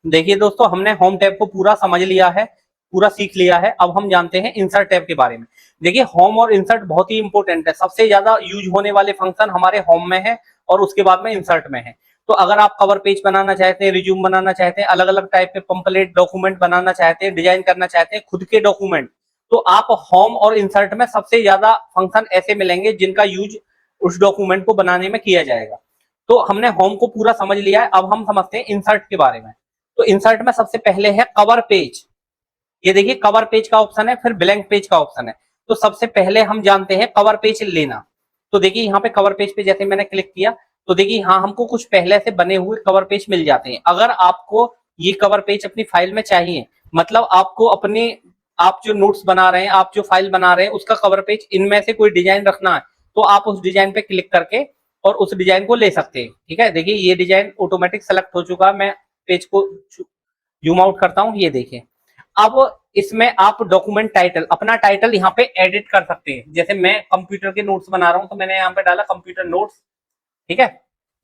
देखिए दोस्तों, हमने होम टैब को पूरा समझ लिया है, पूरा सीख लिया है। अब हम जानते हैं इंसर्ट टैब के बारे में। देखिए, होम और इंसर्ट बहुत ही इंपॉर्टेंट है। सबसे ज्यादा यूज होने वाले फंक्शन हमारे होम में है और उसके बाद में इंसर्ट में है। तो अगर आप कवर पेज बनाना चाहते हैं, रिज्यूम बनाना चाहते हैं, अलग अलग टाइप के पंपलेट डॉक्यूमेंट बनाना चाहते हैं, डिजाइन करना चाहते हैं खुद के डॉक्यूमेंट, तो आप होम और इंसर्ट में सबसे ज्यादा फंक्शन ऐसे मिलेंगे जिनका यूज उस डॉक्यूमेंट को बनाने में किया जाएगा। तो हमने होम को पूरा समझ लिया है। अब हम समझते हैं इंसर्ट के बारे में। तो इंसर्ट में सबसे पहले है कवर पेज। ये देखिए, कवर पेज का ऑप्शन है, फिर ब्लैंक पेज का ऑप्शन है। तो सबसे पहले हम जानते हैं कवर पेज लेना। तो देखिए, यहाँ पे कवर पेज पे जैसे मैंने क्लिक किया तो देखिए, हाँ, हमको कुछ पहले से बने हुए कवर पेज मिल जाते हैं। अगर आपको ये कवर पेज अपनी फाइल में चाहिए, मतलब आपको अपने, आप जो नोट्स बना रहे हैं, आप जो फाइल बना रहे हैं, उसका कवर पेज इनमें से कोई डिजाइन रखना है, तो आप उस डिजाइन पे क्लिक करके और उस डिजाइन को ले सकते हैं। ठीक है, देखिए ये डिजाइन ऑटोमेटिक सेलेक्ट हो चुका है। मैं पेज को जूम आउट करता हूं, ये देखिए। अब इसमें आप डॉक्यूमेंट टाइटल, अपना टाइटल यहाँ पे एडिट कर सकते हैं। जैसे मैं कंप्यूटर के नोट्स बना रहा हूं तो मैंने यहाँ पे डाला कंप्यूटर नोट्स। ठीक है,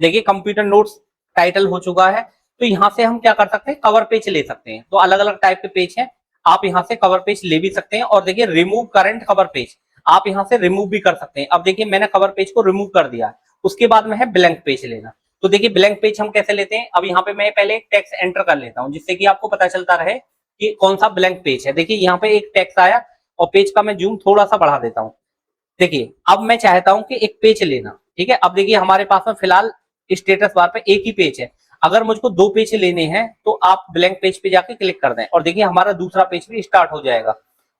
देखिए कंप्यूटर नोट्स टाइटल हो चुका है। तो यहाँ से हम क्या कर सकते हैं, कवर पेज ले सकते हैं। तो अलग अलग टाइप के पेज हैं, आप यहाँ से कवर पेज ले भी सकते हैं। और देखिए, रिमूव करंट कवर पेज, आप यहाँ से रिमूव भी कर सकते हैं। अब देखिए, मैंने कवर पेज को रिमूव कर दिया। उसके बाद में है ब्लैंक पेज लेना। तो देखिए, ब्लैंक पेज हम कैसे लेते हैं। अब यहाँ पे मैं पहले एक टेक्स्ट एंटर कर लेता हूँ, जिससे कि आपको पता चलता रहे कि कौन सा ब्लैंक पेज है। देखिए, यहाँ पे एक टेक्स्ट आया और पेज का मैं जूम थोड़ा सा बढ़ा देता हूँ। देखिए, अब मैं चाहता हूं कि एक पेज लेना। ठीक है, अब देखिए, हमारे पास में फिलहाल स्टेटस बार पे एक ही पेज है। अगर मुझको 2 पेज लेने हैं तो आप ब्लैंक पेज पे जाके क्लिक कर दें और देखिए, हमारा दूसरा पेज भी स्टार्ट हो जाएगा।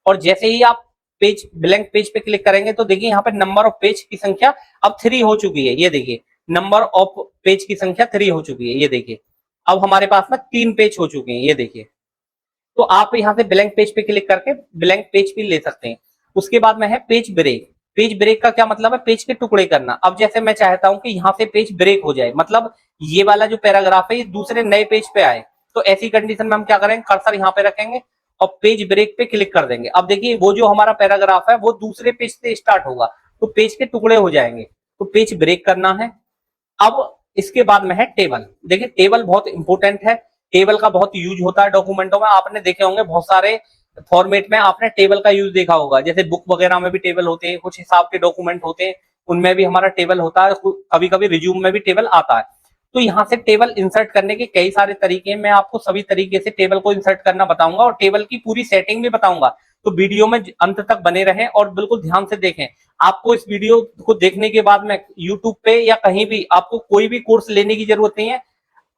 और जैसे ही आप पेज, ब्लैंक पेज पे क्लिक करेंगे तो देखिए, यहाँ पे नंबर ऑफ पेज की संख्या अब 3 हो चुकी है। ये देखिए, नंबर ऑफ पेज की संख्या 3 हो चुकी है। ये देखिए, अब हमारे पास में 3 पेज हो चुके हैं। ये देखिए, तो आप यहाँ से ब्लैंक पेज पे क्लिक करके ब्लैंक पेज भी ले सकते हैं। उसके बाद में है पेज ब्रेक। पेज ब्रेक का क्या मतलब है, पेज के टुकड़े करना। अब जैसे मैं चाहता हूं कि यहाँ से पेज ब्रेक हो जाए, मतलब ये वाला जो पैराग्राफ है ये दूसरे नए पेज पे आए, तो ऐसी कंडीशन में हम क्या करेंगे, कर्सर यहाँ पे रखेंगे और पेज ब्रेक पे क्लिक कर देंगे। अब देखिए, वो जो हमारा पैराग्राफ है वो दूसरे पेज से स्टार्ट होगा, तो पेज के टुकड़े हो जाएंगे। तो पेज ब्रेक करना है। अब इसके बाद में है टेबल। देखिए, टेबल बहुत इंपॉर्टेंट है। टेबल का बहुत यूज होता है डॉक्यूमेंटों में। आपने देखे होंगे बहुत सारे फॉर्मेट में आपने टेबल का यूज देखा होगा। जैसे बुक वगैरह में भी टेबल होते हैं, कुछ हिसाब के डॉक्यूमेंट होते हैं, उनमें भी हमारा टेबल होता है। कभी कभी रिज्यूम में भी टेबल आता है। तो यहाँ से टेबल इंसर्ट करने के कई सारे तरीके हैं। मैं आपको सभी तरीके से टेबल को इंसर्ट करना बताऊंगा और टेबल की पूरी सेटिंग भी बताऊंगा। तो वीडियो में अंत तक बने रहें और बिल्कुल ध्यान से देखें। आपको इस वीडियो को देखने के बाद में यूट्यूब पे या कहीं भी आपको कोई भी कोर्स लेने की जरूरत नहीं है।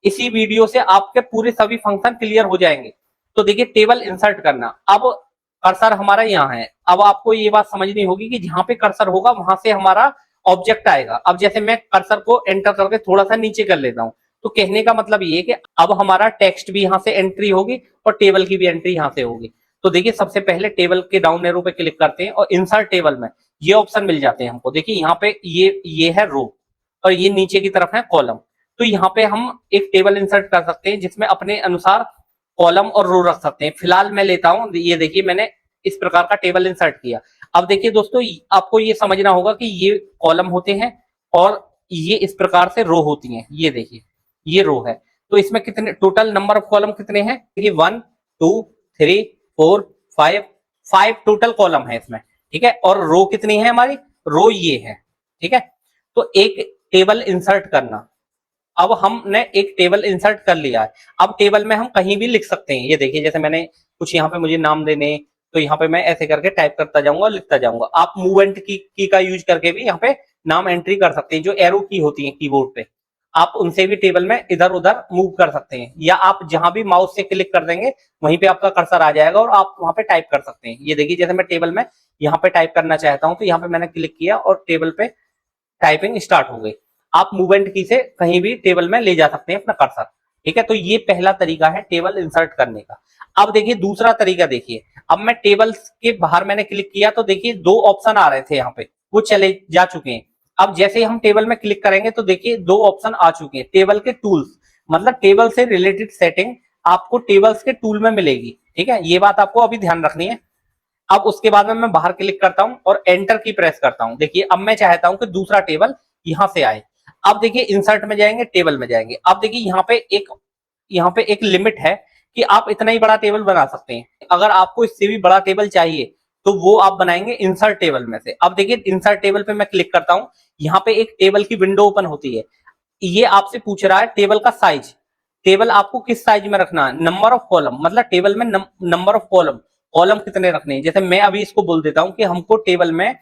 इसी वीडियो से आपके पूरे सभी फंक्शन क्लियर हो जाएंगे। तो देखिए, टेबल इंसर्ट करना। अब कर्सर हमारा यहाँ है। अब आपको ये बात समझनी होगी कि जहां पे कर्सर होगा वहां से हमारा ऑब्जेक्ट आएगा। अब जैसे मैं कर्सर को एंटर करके थोड़ा सा नीचे कर लेता हूं, तो कहने का मतलब ये है कि अब हमारा टेक्स्ट भी यहाँ से एंट्री होगी और टेबल की भी एंट्री यहाँ से होगी। तो देखिए, सबसे पहले टेबल के डाउन एरो पे क्लिक करते हैं और इंसर्ट टेबल में ये ऑप्शन मिल जाते हैं हमको। देखिए, यहाँ पे ये है रो और ये नीचे की तरफ है कॉलम। तो यहाँ पे हम एक टेबल इंसर्ट कर सकते हैं जिसमें अपने अनुसार कॉलम और रो रख सकते हैं। फिलहाल मैं लेता हूं, ये देखिए, मैंने इस प्रकार का टेबल इंसर्ट किया। अब देखिए दोस्तों, आपको ये समझना होगा कि ये कॉलम होते हैं और ये इस प्रकार से रो होती हैं। ये देखिए, ये रो है। तो इसमें कितने टोटल नंबर ऑफ कॉलम कितने हैं, देखिए 1 2 3 4 5 5 टोटल कॉलम है इसमें। ठीक है, और रो कितनी है हमारी, रो ये है। ठीक है, तो एक टेबल इंसर्ट करना। अब हमने एक टेबल इंसर्ट कर लिया है। अब टेबल में हम कहीं भी लिख सकते हैं। ये देखिए, जैसे मैंने कुछ यहाँ पे मुझे नाम देने, तो यहाँ पे मैं ऐसे करके टाइप करता जाऊंगा, लिखता जाऊंगा। आप मूवमेंट की का यूज करके भी यहाँ पे नाम एंट्री कर सकते हैं। जो एरो की होती है कीबोर्ड पे, आप उनसे भी टेबल में इधर उधर मूव कर सकते हैं, या आप जहां भी माउस से क्लिक कर देंगे वहीं पे आपका कर्सर आ जाएगा और आप वहां पे टाइप कर सकते हैं। ये देखिए, जैसे मैं टेबल में यहाँ पे टाइप करना चाहता हूँ तो यहाँ पे मैंने क्लिक किया और टेबल पे टाइपिंग स्टार्ट हो गई। आप मूवमेंट की से कहीं भी टेबल में ले जा सकते हैं अपना कर्सर। ठीक है, तो ये पहला तरीका है टेबल इंसर्ट करने का। अब देखिए, दूसरा तरीका देखिए। अब मैं टेबल्स के बाहर मैंने क्लिक किया तो देखिए 2 ऑप्शन आ रहे थे यहाँ पे, वो चले जा चुके हैं। अब जैसे ही हम टेबल में क्लिक करेंगे तो देखिए 2 ऑप्शन आ चुके हैं। टेबल के टूल्स, मतलब टेबल से रिलेटेड सेटिंग आपको टेबल्स के टूल में मिलेगी। ठीक है, ये बात आपको अभी ध्यान रखनी है। अब उसके बाद में मैं बाहर क्लिक करता हूं और एंटर की प्रेस करता हूं। देखिए, अब मैं चाहता हूं कि दूसरा टेबल यहां से आए। अब देखिए, इंसर्ट में जाएंगे, टेबल में जाएंगे। अब देखिए, यहाँ पे एक यहाँ पे एक लिमिट है कि आप इतना ही बड़ा टेबल बना सकते हैं। अगर आपको इससे भी बड़ा टेबल चाहिए तो वो आप बनाएंगे इंसर्ट टेबल में से। अब देखिए इंसर्ट टेबल पे मैं क्लिक करता हूं, यहाँ पे एक टेबल की विंडो ओपन होती है। ये आपसे पूछ रहा है टेबल का साइज। टेबल आपको किस साइज में रखना है, नंबर ऑफ कॉलम, मतलब टेबल में नंबर ऑफ कॉलम, कॉलम कितने रखने हैं। जैसे मैं अभी इसको बोल देता हूं कि हमको टेबल में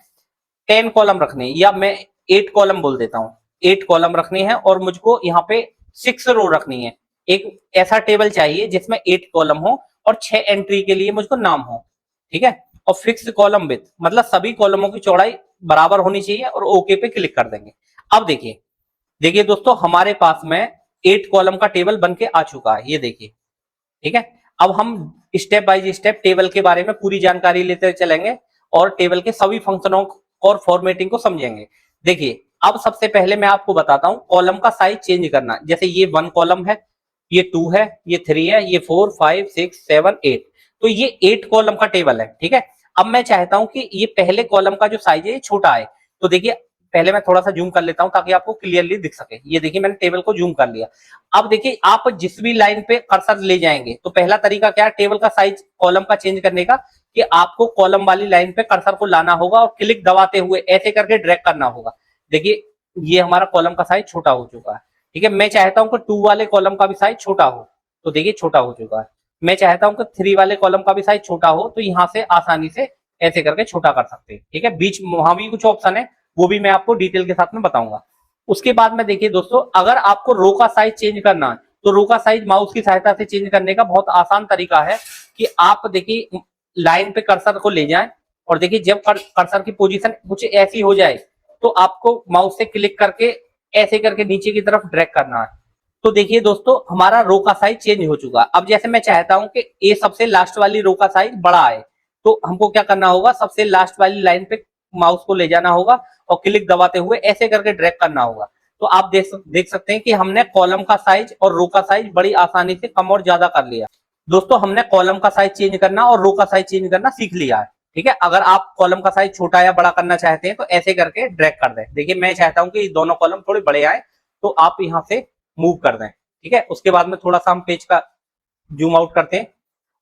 10 कॉलम रखने हैं, या मैं 8 कॉलम बोल देता हूं, 8 कॉलम रखनी है और मुझको यहाँ पे 6 रो रखनी है। एक ऐसा टेबल चाहिए जिसमें 8 कॉलम हो और 6 एंट्री के लिए मुझको नाम हो, ठीक है। और फिक्स कॉलम विथ, मतलब सभी कॉलमों की चौड़ाई बराबर होनी चाहिए, और ओके पे क्लिक कर देंगे। अब देखिए, देखिए दोस्तों हमारे पास में 8 कॉलम का टेबल बन के आ चुका है, ये देखिए, ठीक है। अब हम स्टेप बाय स्टेप टेबल के बारे में पूरी जानकारी लेते चलेंगे और टेबल के सभी फंक्शनों और फॉर्मेटिंग को समझेंगे। देखिए, अब सबसे पहले मैं आपको बताता हूं कॉलम का साइज चेंज करना। जैसे ये 1 कॉलम है, ये 2 है, ये 3 है, ये 4 5 6 7 8, तो ये 8 कॉलम का टेबल है, ठीक है। अब मैं चाहता हूं कि ये पहले कॉलम का जो साइज है ये छोटा है, तो देखिए पहले मैं थोड़ा सा जूम कर लेता हूं ताकि आपको क्लियरली दिख सके। ये देखिए मैंने टेबल को जूम कर लिया। अब देखिए आप जिस भी लाइन पे कर्सर ले जाएंगे, तो पहला तरीका क्या है टेबल का साइज कॉलम का चेंज करने का, कि आपको कॉलम वाली लाइन पे कर्सर को लाना होगा और क्लिक दबाते हुए ऐसे करके ड्रैग करना होगा। देखिए ये हमारा कॉलम का साइज छोटा हो चुका है, ठीक है। मैं चाहता हूं कि 2 वाले कॉलम का भी साइज छोटा हो, तो देखिए छोटा हो चुका है। मैं चाहता हूं कि 3 वाले कॉलम का भी साइज छोटा हो, तो यहां से आसानी से ऐसे करके छोटा कर सकते हैं, ठीक है। बीच वहां भी कुछ ऑप्शन है, वो भी मैं आपको डिटेल के साथ में बताऊंगा। उसके बाद में देखिए दोस्तों, अगर आपको रो का साइज चेंज करना है, तो रो का साइज माउस की सहायता से चेंज करने का बहुत आसान तरीका है कि आप देखिए लाइन पे कर्सर को ले जाएं, और देखिए जब कर्सर की पोजीशन कुछ ऐसी हो जाए, तो आपको माउस से क्लिक करके ऐसे करके नीचे की तरफ ड्रैग करना है। तो देखिए दोस्तों हमारा रो का साइज चेंज हो चुका है। अब जैसे मैं चाहता हूं कि ये सबसे लास्ट वाली रो का साइज बड़ा है, तो हमको क्या करना होगा, सबसे लास्ट वाली लाइन पे माउस को ले जाना होगा और क्लिक दबाते हुए ऐसे करके ड्रैग करना होगा। तो आप देख सकते हैं कि हमने कॉलम का साइज और रो का साइज बड़ी आसानी से कम और ज्यादा कर लिया। दोस्तों हमने कॉलम का साइज चेंज करना और रो का साइज चेंज करना सीख लिया है, ठीक है। अगर आप कॉलम का साइज छोटा या बड़ा करना चाहते हैं तो ऐसे करके ड्रैग कर दें। देखिए मैं चाहता हूं कि दोनों कॉलम थोड़े बड़े आए, तो आप यहां से मूव कर दें, ठीक है। उसके बाद में थोड़ा सा हम पेज का जूम आउट करते हैं,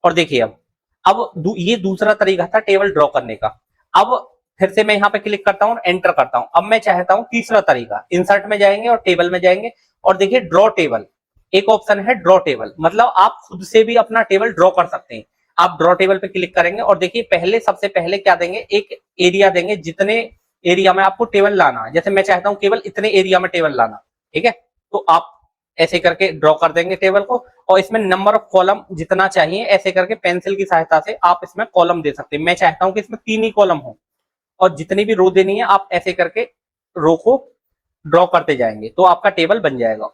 और देखिए अब ये दूसरा तरीका था टेबल ड्रॉ करने का। अब फिर से मैं यहाँ पे क्लिक करता हूँ और एंटर करता हूँ। अब मैं चाहता हूँ तीसरा तरीका, इंसर्ट में जाएंगे और टेबल में जाएंगे, और देखिए ड्रॉ टेबल, एक ऑप्शन है ड्रॉ टेबल, मतलब आप खुद से भी अपना टेबल ड्रॉ कर सकते हैं। आप ड्रॉ टेबल पे क्लिक करेंगे और देखिए पहले सबसे पहले क्या देंगे, एक एरिया देंगे, जितने एरिया में आपको टेबल लाना है। जैसे मैं चाहता हूँ केवल इतने एरिया में टेबल लाना, ठीक है। तो आप ऐसे करके ड्रॉ कर देंगे टेबल को, और इसमें नंबर ऑफ कॉलम जितना चाहिए ऐसे करके पेंसिल की सहायता से आप इसमें कॉलम दे सकते हैं। मैं चाहता हूं कि इसमें 3 ही कॉलम हो, और जितनी भी रो देनी है आप ऐसे करके रो को ड्रॉ करते जाएंगे, तो आपका टेबल बन जाएगा।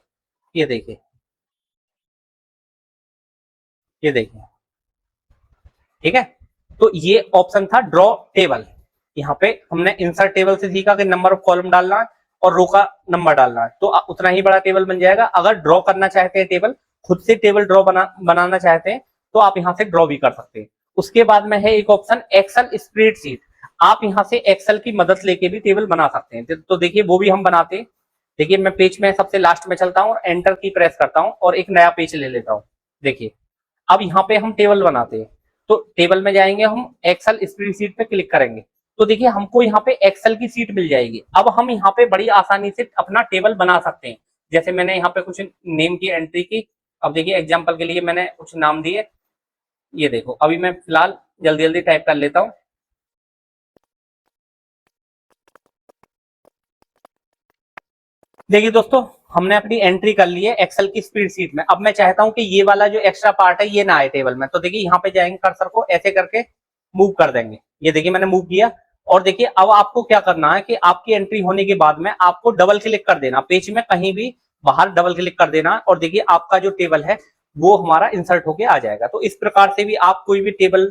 ये देखिए, ये देखिए, ठीक है। तो ये ऑप्शन था ड्रॉ टेबल। यहाँ पे हमने इंसर्ट टेबल से सीखा कि नंबर ऑफ कॉलम डालना है और रो का नंबर डालना है, तो उतना ही बड़ा टेबल बन जाएगा। अगर ड्रॉ करना चाहते हैं टेबल, खुद से टेबल ड्रॉ बनाना चाहते हैं, तो आप यहाँ से ड्रॉ भी कर सकते हैं। उसके बाद में है एक ऑप्शन एक्सेल स्प्रेडशीट। आप यहाँ से एक्सेल की मदद लेके भी टेबल बना सकते हैं, तो देखिए वो भी हम बनाते हैं। देखिए मैं पेज में सबसे लास्ट में चलता हूँ और एंटर की प्रेस करता हूँ और एक नया पेज ले लेता हूँ। देखिए अब यहाँ पे हम टेबल बनाते हैं, तो टेबल में जाएंगे, हम एक्सेल स्प्रेडशीट पे क्लिक करेंगे, तो देखिए हमको यहाँ पे एक्सेल की सीट मिल जाएगी। अब हम यहाँ पे बड़ी आसानी से अपना टेबल बना सकते हैं। जैसे मैंने यहाँ पे कुछ नेम की एंट्री की। अब देखिए एग्जांपल के लिए मैंने कुछ नाम दिए, ये देखो अभी मैं फिलहाल जल्दी जल्दी टाइप कर लेता हूँ। देखिए दोस्तों हमने अपनी एंट्री कर ली है एक्सेल की स्प्रेडशीट में। अब मैं चाहता हूं कि ये वाला जो एक्स्ट्रा पार्ट है ये ना आए टेबल में, तो देखिए यहाँ पे जाएंगे, कर्सर को ऐसे करके मूव कर देंगे। ये देखिए मैंने मूव किया, और देखिए अब आपको क्या करना है कि आपकी एंट्री होने के बाद में आपको डबल क्लिक कर देना पेज में, कहीं भी बाहर डबल क्लिक कर देना, और देखिए आपका जो टेबल है वो हमारा इंसर्ट होके आ जाएगा। तो इस प्रकार से भी आप कोई भी टेबल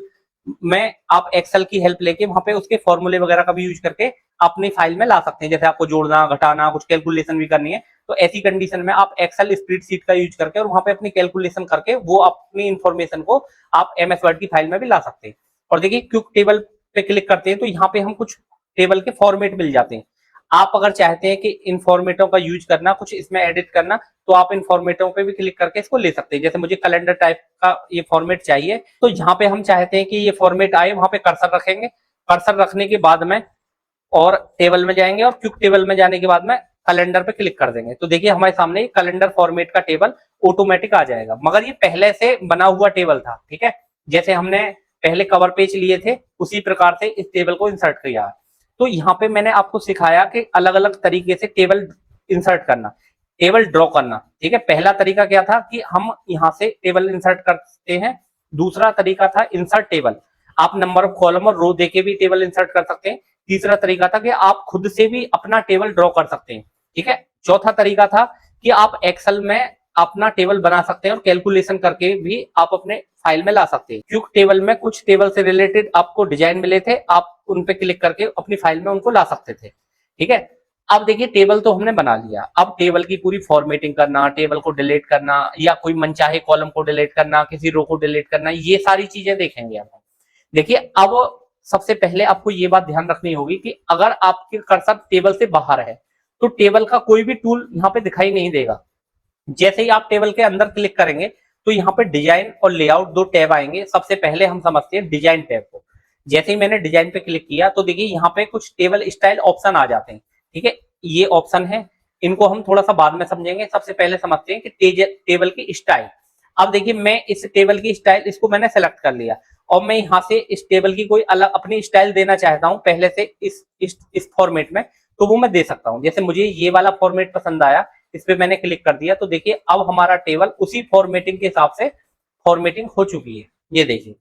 में आप एक्सेल की हेल्प लेके वहां पे उसके फॉर्मूले वगैरह का भी यूज करके अपनी फाइल में ला सकते हैं। जैसे आपको जोड़ना घटाना कुछ कैलकुलेशन भी करनी है, तो ऐसी कंडीशन में आप एक्सेल स्प्रेडशीट का यूज करके और वहां पे अपनी कैलकुलेशन करके वो अपनी इंफॉर्मेशन को आप एमएस वर्ड की फाइल में भी ला सकते हैं। और देखिए क्विक टेबल पे क्लिक करते हैं तो यहाँ पे हम कुछ टेबल के फॉर्मेट मिल जाते हैं। आप अगर चाहते हैं कि इन फॉर्मेटों का यूज करना, कुछ इसमें एडिट करना, तो आप इन फॉर्मेटों पे भी क्लिक करके इसको ले सकते हैं। जैसे मुझे कैलेंडर टाइप का ये फॉर्मेट चाहिए, तो जहां पे हम चाहते हैं कि ये फॉर्मेट आए वहां पे कर्सर रखेंगे। कर्सर रखने के बाद में और टेबल में जाएंगे और क्विक टेबल में जाने के बाद में कैलेंडर पे क्लिक कर देंगे, तो देखिए हमारे सामने कैलेंडर फॉर्मेट का टेबल ऑटोमेटिक आ जाएगा। मगर ये पहले से बना हुआ टेबल था, ठीक है, जैसे हमने पहले कवर पेज लिए थे उसी प्रकार से इस टेबल को इंसर्ट किया। तो यहाँ पे मैंने आपको सिखाया कि अलग अलग तरीके से टेबल इंसर्ट करना, टेबल ड्रॉ करना, ठीक है। पहला तरीका क्या था कि हम यहाँ से टेबल इंसर्ट करते हैं। दूसरा तरीका था इंसर्ट टेबल, आप नंबर ऑफ कॉलम और रो देके भी टेबल इंसर्ट कर सकते हैं। तीसरा तरीका था कि आप खुद से भी अपना टेबल ड्रॉ कर सकते हैं, ठीक है। चौथा तरीका था कि आप एक्सेल में अपना टेबल बना सकते हैं और कैलकुलेशन करके भी आप अपने फाइल में ला सकते हैं। क्विक टेबल में कुछ टेबल से रिलेटेड आपको डिजाइन मिले थे, आप उन पे क्लिक करके अपनी फाइल में उनको ला सकते थे, ठीक है। अब देखिए टेबल तो हमने बना लिया, अब टेबल की पूरी फॉर्मेटिंग करना, टेबल को डिलीट करना या कोई मनचाहे कॉलम को डिलीट करना, किसी रो को डिलीट करना, ये सारी चीजें देखेंगे अब। देखिए अब सबसे पहले आपको ये बात ध्यान रखनी होगी कि अगर आपके कर्सर टेबल से बाहर है तो टेबल का कोई भी टूल यहाँ पे दिखाई नहीं देगा। जैसे ही आप टेबल के अंदर क्लिक करेंगे तो यहाँ पे डिजाइन और लेआउट दो टैब आएंगे। सबसे पहले हम समझते हैं डिजाइन टैब को। जैसे ही मैंने डिजाइन पे क्लिक किया तो देखिए यहाँ पे कुछ टेबल स्टाइल ऑप्शन आ जाते हैं, ठीक है। ये ऑप्शन है, इनको हम थोड़ा सा बाद में समझेंगे। सबसे पहले समझते हैं कि टेबल की स्टाइल। अब देखिए मैं इस टेबल की स्टाइल इसको मैंने सेलेक्ट कर लिया और मैं यहाँ से इस टेबल की कोई अलग अपनी स्टाइल देना चाहता हूँ पहले से इस फॉर्मेट में, तो वो मैं दे सकता हूँ। जैसे मुझे ये वाला फॉर्मेट पसंद आया, इस पे मैंने क्लिक कर दिया, तो देखिए अब हमारा टेबल उसी फॉर्मेटिंग के हिसाब से फॉर्मेटिंग हो चुकी है, ये देखिए।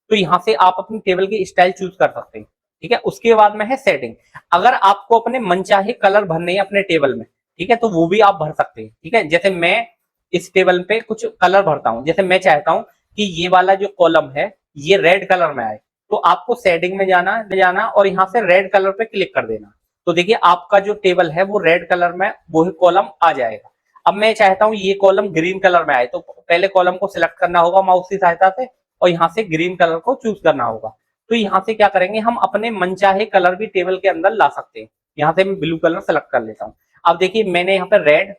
तो यहाँ से आप अपनी टेबल की स्टाइल चूज कर सकते हैं, ठीक है। उसके बाद में है सेटिंग। अगर आपको अपने मनचाहे कलर भरने हैं अपने टेबल में, ठीक है, तो वो भी आप भर सकते हैं, ठीक है। जैसे मैं इस टेबल पे कुछ कलर भरता हूं, जैसे मैं चाहता हूं कि ये वाला जो कॉलम है ये रेड कलर में आए, तो आपको सेटिंग में जाना और यहाँ से रेड कलर पे क्लिक कर देना। तो देखिए आपका जो टेबल है वो रेड कलर में वो कॉलम आ जाएगा। अब मैं चाहता हूं ये कॉलम ग्रीन कलर में आए, तो पहले कॉलम को सिलेक्ट करना होगा माउस की सहायता से और यहाँ से ग्रीन कलर को चूज करना होगा। तो यहाँ से क्या करेंगे, हम अपने मनचाहे कलर भी टेबल के अंदर ला सकते हैं। यहाँ से मैं ब्लू कलर सेलेक्ट कर लेता हूँ। अब देखिए मैंने यहाँ पे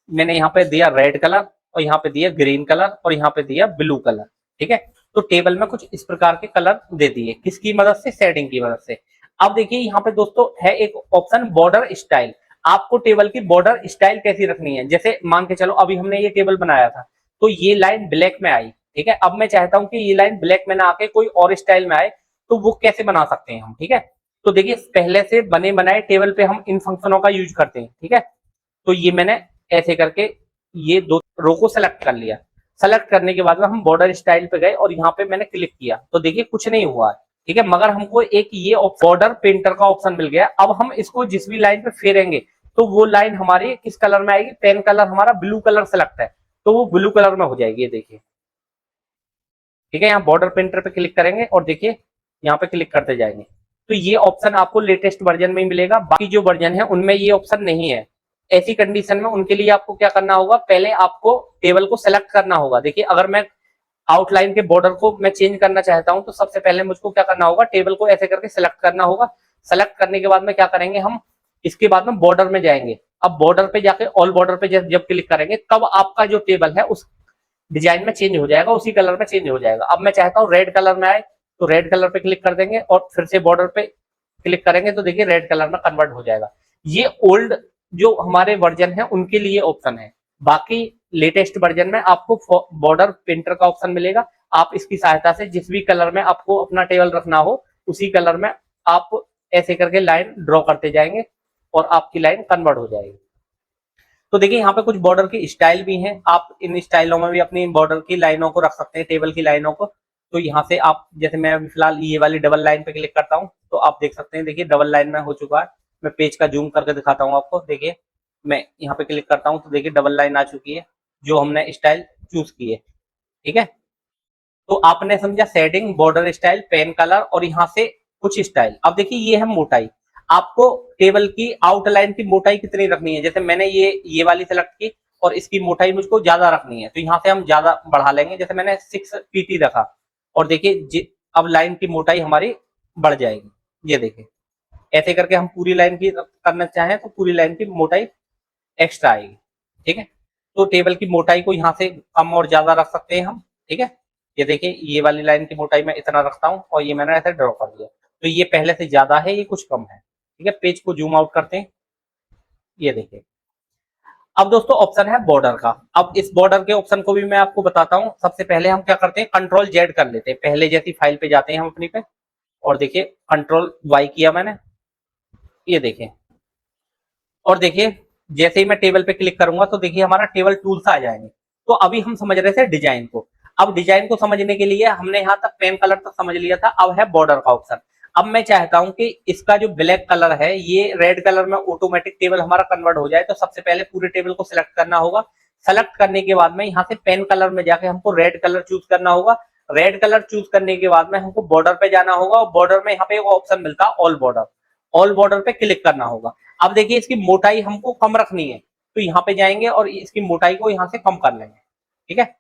मैंने यहाँ पे दिया रेड कलर और यहाँ पे दिया ग्रीन कलर और यहाँ पे दिया ब्लू कलर, ठीक है। तो टेबल में कुछ इस प्रकार के कलर दे दिए, किसकी मदद से, सेटिंग की मदद से। अब देखिए यहाँ पे दोस्तों है एक ऑप्शन बॉर्डर स्टाइल। आपको टेबल की बॉर्डर स्टाइल कैसी रखनी है। जैसे मान के चलो अभी हमने ये टेबल बनाया था तो ये लाइन ब्लैक में आई, ठीक है। अब मैं चाहता हूं कि ये लाइन ब्लैक में ना आके कोई और स्टाइल में आए, तो वो कैसे बना सकते हैं हम, ठीक है। तो देखिए पहले से बने बनाए टेबल पे हम इन फंक्शनों का यूज करते हैं, ठीक है। तो ये मैंने ऐसे करके ये दो रो को सेलेक्ट कर लिया। सेलेक्ट करने के बाद में हम बॉर्डर स्टाइल पे गए और यहाँ पे मैंने क्लिक किया, तो देखिए कुछ नहीं हुआ है, ठीक है। मगर हमको एक ये बॉर्डर पेंटर का ऑप्शन मिल गया। अब हम इसको जिस भी लाइन पे फेरेंगे तो वो लाइन हमारी किस कलर में आएगी, पेन कलर हमारा ब्लू कलर सेलेक्ट है तो वो ब्लू कलर में हो जाएगी, ये देखिए, ठीक है। यहाँ बॉर्डर पेंटर पे क्लिक करेंगे और देखिए यहाँ पे क्लिक करते जाएंगे तो ये ऑप्शन आपको लेटेस्ट वर्जन में मिलेगा। बाकी जो वर्जन है उनमें ये ऑप्शन नहीं है। ऐसी कंडीशन में उनके लिए आपको क्या करना होगा, पहले आपको टेबल को सेलेक्ट करना होगा। देखिए अगर मैं आउटलाइन के बॉर्डर को मैं चेंज करना चाहता हूं तो सबसे पहले मुझको क्या करना होगा, टेबल को ऐसे करके सेलेक्ट करना होगा। सेलेक्ट करने के बाद में क्या करेंगे हम, इसके बाद में बॉर्डर में जाएंगे। अब बॉर्डर पे जाके ऑल बॉर्डर पे जब क्लिक करेंगे तब आपका जो टेबल है उस डिजाइन में चेंज हो जाएगा, उसी कलर में चेंज हो जाएगा। अब मैं चाहता हूँ रेड कलर में आए तो रेड कलर पे क्लिक कर देंगे और फिर से बॉर्डर पे क्लिक करेंगे तो देखिए रेड कलर में कन्वर्ट हो जाएगा। ये ओल्ड जो हमारे वर्जन है उनके लिए ऑप्शन है। बाकी लेटेस्ट वर्जन में आपको बॉर्डर पेंटर का ऑप्शन मिलेगा। आप इसकी सहायता से जिस भी कलर में आपको अपना टेबल रखना हो उसी कलर में आप ऐसे करके लाइन ड्रॉ करते जाएंगे और आपकी लाइन कन्वर्ट हो जाएगी। तो देखिए यहाँ पे कुछ बॉर्डर की स्टाइल भी हैं, आप इन स्टाइलों में भी अपनी बॉर्डर की लाइनों को रख सकते हैं, टेबल की लाइनों को। तो यहाँ से आप जैसे मैं फिलहाल ये वाली डबल लाइन पे क्लिक करता हूँ तो आप देख सकते हैं, देखिए डबल लाइन में हो चुका है। मैं पेज का जूम करके दिखाता हूँ आपको। देखिए मैं यहाँ पे क्लिक करता हूँ तो देखिए डबल लाइन आ चुकी है जो हमने स्टाइल चूज की है, ठीक है। तो आपने समझा setting, border style, pen colour और यहाँ से कुछ स्टाइल। अब देखिए ये है मोटाई। आपको टेबल की आउटलाइन की मोटाई कितनी रखनी है। जैसे मैंने ये वाली सेलेक्ट की और इसकी मोटाई मुझको ज्यादा रखनी है तो यहाँ से हम ज्यादा बढ़ा लेंगे। जैसे मैंने 6 pt रखा और देखिए अब लाइन की मोटाई हमारी बढ़ जाएगी, ये देखिए ऐसे करके हम पूरी लाइन की करना चाहें तो पूरी लाइन की मोटाई एक्स्ट्रा आएगी। ठीक है, तो टेबल की मोटाई को यहाँ से कम और ज्यादा रख सकते हैं हम। ठीक है, ये देखिए ये वाली लाइन की मोटाई मैं इतना रखता हूँ और ये मैंने ऐसे ड्रॉ कर दिया, तो ये पहले से ज्यादा है, ये कुछ कम है। ठीक है, पेज को जूम आउट करते हैं, ये देखिए। अब दोस्तों ऑप्शन है बॉर्डर का। अब इस बॉर्डर के ऑप्शन को भी मैं आपको बताता हूँ। सबसे पहले हम क्या करते हैं, कंट्रोल जेड कर लेते हैं, पहले जैसी फाइल पे जाते हैं हम अपनी पे, और देखिए कंट्रोल वाई किया मैंने, ये देखिए। और देखिए जैसे ही मैं टेबल पे क्लिक करूंगा तो देखिए हमारा टेबल टूल्स आ जाएंगे। तो अभी हम समझ रहे थे डिजाइन को। अब डिजाइन को समझने के लिए हमने यहाँ तक पेन कलर तक समझ लिया था, अब है बॉर्डर का ऑप्शन। अब मैं चाहता हूं कि इसका जो ब्लैक कलर है ये रेड कलर में ऑटोमेटिक टेबल हमारा कन्वर्ट हो जाए। तो सबसे पहले पूरे टेबल को सिलेक्ट करना होगा। सेलेक्ट करने के बाद में यहाँ से पेन कलर में जाके हमको रेड कलर चूज करना होगा। रेड कलर चूज करने के बाद में हमको बॉर्डर पे जाना होगा, और बॉर्डर में यहाँ पे एक ऑप्शन मिलता है ऑल बॉर्डर। ऑल बॉर्डर पे क्लिक करना होगा। अब देखिए इसकी मोटाई हमको कम रखनी है, तो यहाँ पे जाएंगे और इसकी मोटाई को यहाँ से कम कर लेंगे। ठीक है,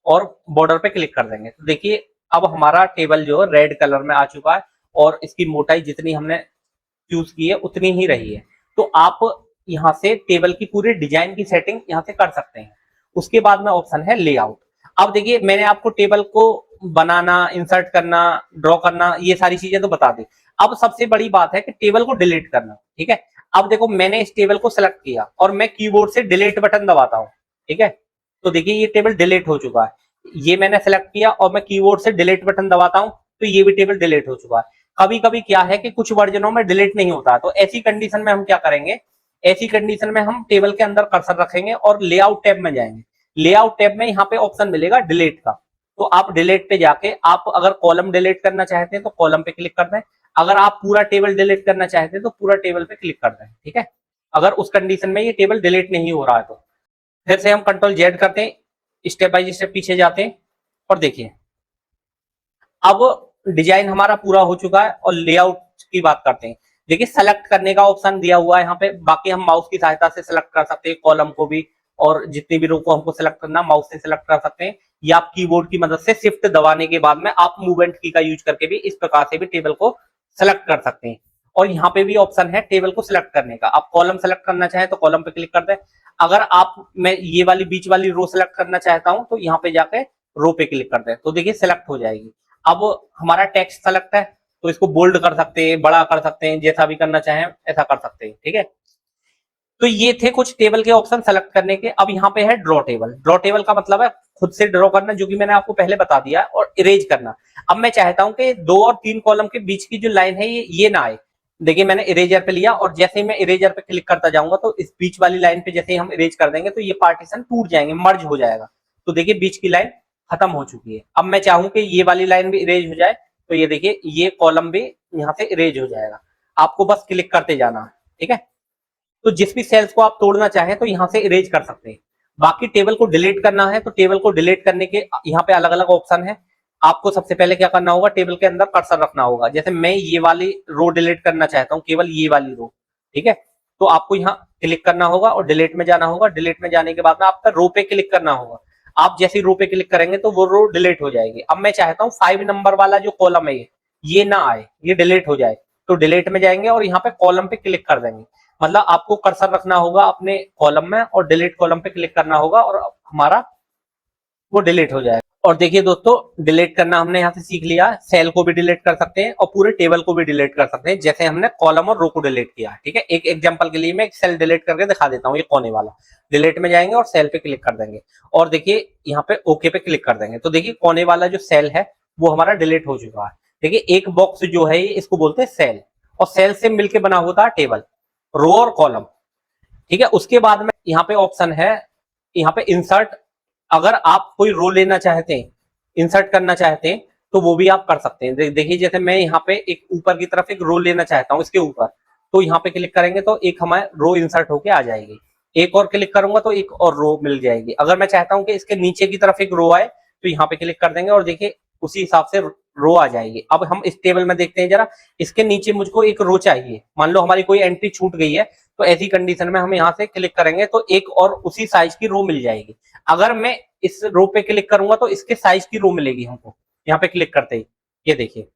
और बॉर्डर पे क्लिक कर देंगे। तो देखिए अब हमारा टेबल जो है रेड कलर में आ चुका है, और इसकी मोटाई जितनी हमने चूज की है उतनी ही रही है। तो आप यहाँ से टेबल की पूरी डिजाइन की सेटिंग यहाँ से कर सकते हैं। उसके बाद में ऑप्शन है लेआउट। अब देखिए मैंने आपको टेबल को बनाना, इंसर्ट करना, ड्रॉ करना, ये सारी चीजें तो बता दी। अब सबसे बड़ी बात है कि टेबल को डिलीट करना। ठीक है, अब देखो मैंने इस टेबल को सिलेक्ट किया और मैं कीबोर्ड से डिलीट बटन दबाता हूँ। ठीक है, तो देखिए ये टेबल डिलीट हो चुका है। ये मैंने सेलेक्ट किया और मैं कीबोर्ड से डिलीट बटन दबाता हूँ, तो ये भी टेबल डिलीट हो चुका है। कभी कभी क्या है कि कुछ वर्जनों में डिलीट नहीं होता, तो ऐसी कंडीशन में हम क्या करेंगे, ऐसी कंडीशन में हम टेबल के अंदर कर्सर रखेंगे और लेआउट टैब में जाएंगे। लेआउट टैब में यहाँ पे ऑप्शन मिलेगा डिलीट का, तो आप डिलीट पे जाके आप अगर कॉलम डिलीट करना चाहते हैं तो कॉलम पे क्लिक कर दें। अगर आप पूरा टेबल डिलीट करना चाहते हैं तो पूरा टेबल पे क्लिक कर दें। ठीक है, अगर उस कंडीशन में ये टेबल डिलीट नहीं हो रहा है तो फिर से हम कंट्रोल जेड करते हैं, स्टेप बाय स्टेप पीछे जाते हैं, और देखिए अब डिजाइन हमारा पूरा हो चुका है। और लेआउट की बात करते हैं। देखिए सेलेक्ट करने का ऑप्शन दिया हुआ है यहाँ पे, बाकी हम माउस की सहायता से सेलेक्ट कर सकते हैं कॉलम को भी, और जितनी भी रो को हमको सेलेक्ट करना माउस से सेलेक्ट कर सकते हैं, या आप कीबोर्ड की मदद से शिफ्ट दबाने के बाद में आप मूवमेंट की का यूज करके भी इस प्रकार से भी टेबल को सेलेक्ट कर सकते हैं। और यहाँ पे भी ऑप्शन है टेबल को सिलेक्ट करने का। आप कॉलम सेलेक्ट करना चाहें तो कॉलम पे क्लिक कर दें। अगर आप मैं ये वाली बीच वाली रो सेलेक्ट करना चाहता हूं तो यहाँ पे जाके रो पे क्लिक कर दें, तो देखिए सिलेक्ट हो जाएगी। अब हमारा टेक्स्ट सेलेक्ट है तो इसको बोल्ड कर सकते हैं, बड़ा कर सकते हैं, जैसा भी करना चाहें ऐसा कर सकते हैं। ठीक है, तो ये थे कुछ टेबल के ऑप्शन सेलेक्ट करने के। अब यहाँ पे है ड्रॉ टेबल। ड्रॉ टेबल का मतलब है खुद से ड्रॉ करना, जो कि मैंने आपको पहले बता दिया, और इरेज करना। अब मैं चाहता हूं कि 2 और 3 कॉलम के बीच की जो लाइन है ये ना आए। देखिए मैंने इरेजर पे लिया और जैसे ही मैं इरेजर पे क्लिक करता जाऊंगा तो इस बीच वाली लाइन पे जैसे ही हम इरेज कर देंगे तो ये पार्टीशन टूट जाएंगे, मर्ज हो जाएगा। तो देखिए बीच की लाइन खत्म हो चुकी है। अब मैं चाहूं कि ये वाली लाइन भी इरेज हो जाए, तो ये देखिए ये कॉलम भी यहाँ से इरेज हो जाएगा। आपको बस क्लिक करते जाना है। ठीक है, तो जिस भी सेल्स को आप तोड़ना चाहें तो यहाँ से इरेज कर सकते हैं। बाकी टेबल को डिलीट करना है तो टेबल को डिलीट करने के यहाँ पे अलग अलग ऑप्शन है। आपको सबसे पहले क्या करना होगा, टेबल के अंदर कर्सर रखना होगा। जैसे मैं ये वाली रो डिलीट करना चाहता हूँ, केवल ये वाली रो। ठीक है, तो आपको यहाँ क्लिक करना होगा और डिलीट में जाना होगा। डिलीट में जाने के बाद में आपका रो पे क्लिक करना होगा। आप जैसे रो पे क्लिक करेंगे तो वो रो डिलीट हो जाएगी। अब मैं चाहता हूँ 5 नंबर वाला जो कॉलम है ये ना आए, ये डिलीट हो जाए। तो डिलीट में जाएंगे और यहाँ पे कॉलम पे क्लिक कर देंगे। मतलब आपको कर्सर रखना होगा अपने कॉलम में और डिलीट कॉलम पे क्लिक करना होगा और हमारा वो डिलीट हो जाएगा। और देखिए दोस्तों डिलीट करना हमने यहाँ से सीख लिया। सेल को भी डिलीट कर सकते हैं और पूरे टेबल को भी डिलीट कर सकते हैं, जैसे हमने कॉलम और रो को डिलीट किया। ठीक है, एक एग्जांपल के लिए मैं एक सेल डिलीट करके दिखा देता हूँ। ये कोने वाला डिलीट में जाएंगे और सेल पे क्लिक कर देंगे और देखिए यहाँ पे ओके पे क्लिक कर देंगे। तो देखिए कोने वाला जो सेल है वो हमारा डिलीट हो चुका है। देखिए एक बॉक्स जो है इसको बोलते हैं सेल, और सेल से मिलकर बना होता है टेबल, रो और कॉलम। ठीक है, उसके बाद में यहाँ पे ऑप्शन है, यहाँ पे इंसर्ट। अगर आप कोई रो लेना चाहते हैं, इंसर्ट करना चाहते हैं, तो वो भी आप कर सकते हैं। देखिए जैसे मैं यहाँ पे एक ऊपर की तरफ एक रो लेना चाहता हूँ इसके ऊपर, तो यहाँ पे क्लिक करेंगे तो एक हमारे रो इंसर्ट होके आ जाएगी। एक और क्लिक करूंगा तो एक और रो मिल जाएगी। अगर मैं चाहता हूँ कि इसके नीचे की तरफ एक रो आए तो यहाँ पे क्लिक कर देंगे और देखिए उसी हिसाब से रो आ जाएगी। अब हम इस टेबल में देखते हैं जरा, इसके नीचे मुझको एक रो चाहिए। मान लो हमारी कोई एंट्री छूट गई है, तो ऐसी कंडीशन में हम यहाँ से क्लिक करेंगे तो एक और उसी साइज की रो मिल जाएगी। अगर मैं इस रो पे क्लिक करूंगा तो इसके साइज की रो मिलेगी हमको यहाँ पे क्लिक करते ही। ये देखिए,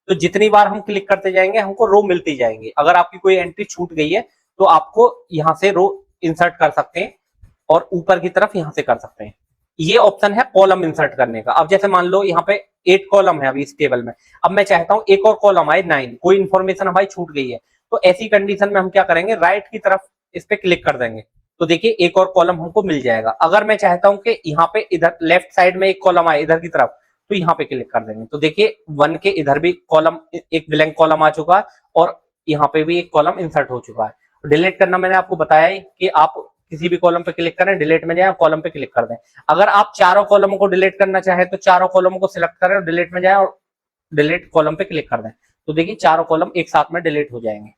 तो जितनी बार हम क्लिक करते जाएंगे हमको रो मिलती जाएंगी। अगर आपकी कोई एंट्री छूट गई है तो आपको यहाँ से रो इंसर्ट कर सकते हैं और ऊपर की तरफ यहाँ से कर सकते हैं। ये ऑप्शन है कॉलम इंसर्ट करने का। अब जैसे मान लो यहाँ पे 8 कॉलम है अभी इस टेबल में, अब मैं चाहता हूँ एक और कॉलम आए 9, कोई इंफॉर्मेशन हमारी छूट गई है, तो ऐसी कंडीशन में हम क्या करेंगे, राइट की तरफ इस पे क्लिक कर देंगे तो देखिए एक और कॉलम हमको मिल जाएगा। अगर मैं चाहता हूं कि यहाँ पे इधर लेफ्ट साइड में एक कॉलम आए इधर की तरफ, तो यहाँ पे क्लिक कर देंगे तो देखिए 1 के इधर भी कॉलम, एक ब्लैंक कॉलम आ चुका है और यहाँ पे भी एक कॉलम इंसर्ट हो चुका है। डिलीट करना मैंने आपको बताया ही कि आप किसी भी कॉलम पे क्लिक करें, डिलीट में जाए, कॉलम पे क्लिक कर दें। अगर आप चारों कॉलमों को डिलीट करना चाहे तो चारों कॉलमों को सिलेक्ट करें और डिलीट में जाए और डिलीट कॉलम पे क्लिक कर दें तो देखिए चारों कॉलम एक साथ में डिलीट हो जाएंगे।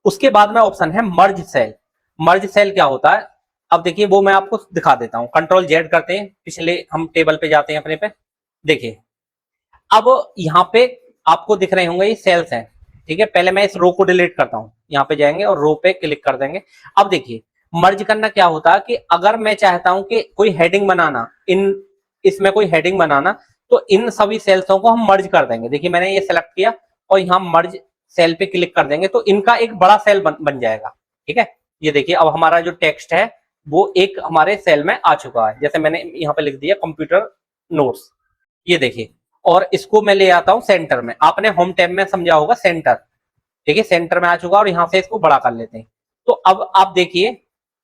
उसके बाद में ऑप्शन है मर्ज सेल। मर्ज सेल क्या होता है, अब देखिए वो मैं आपको दिखा देता हूं। कंट्रोल जेड करते हैं, पिछले हम टेबल पे जाते हैं अपने पे, देखिए अब यहाँ पे आपको दिख रहे होंगे ये सेल्स हैं, ठीक है। पहले मैं इस रो को डिलीट करता हूं, यहाँ पे जाएंगे और रो पे क्लिक कर देंगे। अब देखिए मर्ज करना क्या होता है कि अगर मैं चाहता हूं कि कोई हेडिंग बनाना, इसमें कोई हेडिंग बनाना, तो इन सभी सेल्सों को हम मर्ज कर देंगे। देखिए मैंने ये सेलेक्ट किया और यहाँ मर्ज सेल पे क्लिक कर देंगे तो इनका एक बड़ा सेल बन जाएगा, ठीक है। ये देखिए अब हमारा जो टेक्स्ट है वो एक हमारे सेल में आ चुका है। जैसे मैंने यहाँ पे लिख दिया कंप्यूटर नोट्स, ये देखिए, और इसको मैं ले आता हूँ सेंटर में। आपने होम टैब में समझा होगा सेंटर, देखिए सेंटर में आ चुका और यहाँ से इसको बड़ा कर लेते हैं। तो अब आप देखिए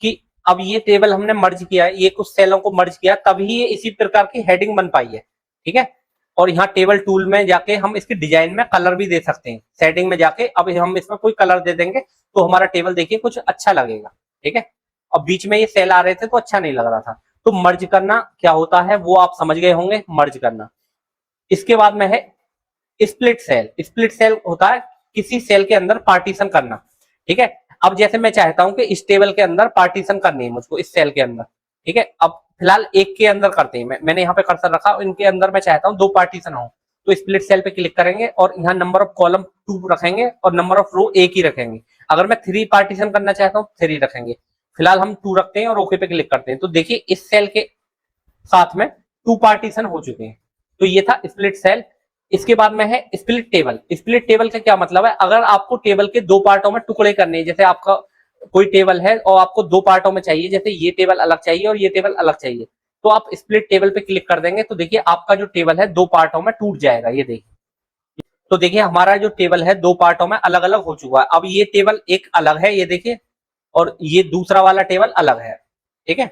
कि अब ये टेबल हमने मर्ज किया है, ये कुछ सेलों को मर्ज किया तभी ये इसी प्रकार की हेडिंग बन पाई है, ठीक है। और यहाँ टेबल टूल में जाके हम इसकी डिजाइन में कलर भी दे सकते हैं, सेटिंग में जाके अब हम इसमें कोई कलर दे देंगे तो हमारा टेबल देखिए कुछ अच्छा लगेगा, ठीक है। अब बीच में ये सेल आ रहे थे तो अच्छा नहीं लग रहा था। तो मर्ज करना क्या होता है वो आप समझ गए होंगे, मर्ज करना। इसके बाद में है स्प्लिट सेल। स्प्लिट सेल होता है किसी सेल के अंदर पार्टीशन करना, ठीक है। अब जैसे मैं चाहता हूं कि इस टेबल के अंदर पार्टीशन करनी है मुझको, इस सेल के अंदर, ठीक है। अब फिलहाल एक के अंदर करते हैं, मैंने यहाँ पे कर्सर रखा, इनके अंदर मैं चाहता हूँ 2 पार्टीशन हो, तो स्प्लिट सेल पे क्लिक करेंगे और यहाँ नंबर ऑफ कॉलम 2 रखेंगे और नंबर ऑफ रो 1 ही रखेंगे। अगर मैं 3 पार्टीशन करना चाहता हूँ 3 रखेंगे। फिलहाल हम 2 रखते हैं और ओके पे क्लिक करते हैं तो देखिए इस सेल के साथ में 2 पार्टीशन हो चुके हैं। तो ये था स्प्लिट सेल। इसके बाद में है स्प्लिट टेबल। स्प्लिट टेबल का क्या मतलब है, अगर आपको टेबल के 2 पार्टों में टुकड़े करने हैं, जैसे आपका कोई टेबल है और आपको 2 पार्टों में चाहिए, जैसे ये टेबल अलग चाहिए और ये टेबल अलग चाहिए, तो आप स्प्लिट टेबल पे क्लिक कर देंगे तो देखिए आपका जो टेबल है 2 पार्टों में टूट जाएगा। ये देखिए, तो देखिए हमारा जो टेबल है 2 पार्टों में अलग अलग हो चुका है। अब ये टेबल एक अलग है, ये देखिए, और ये दूसरा वाला टेबल अलग है, ठीक है।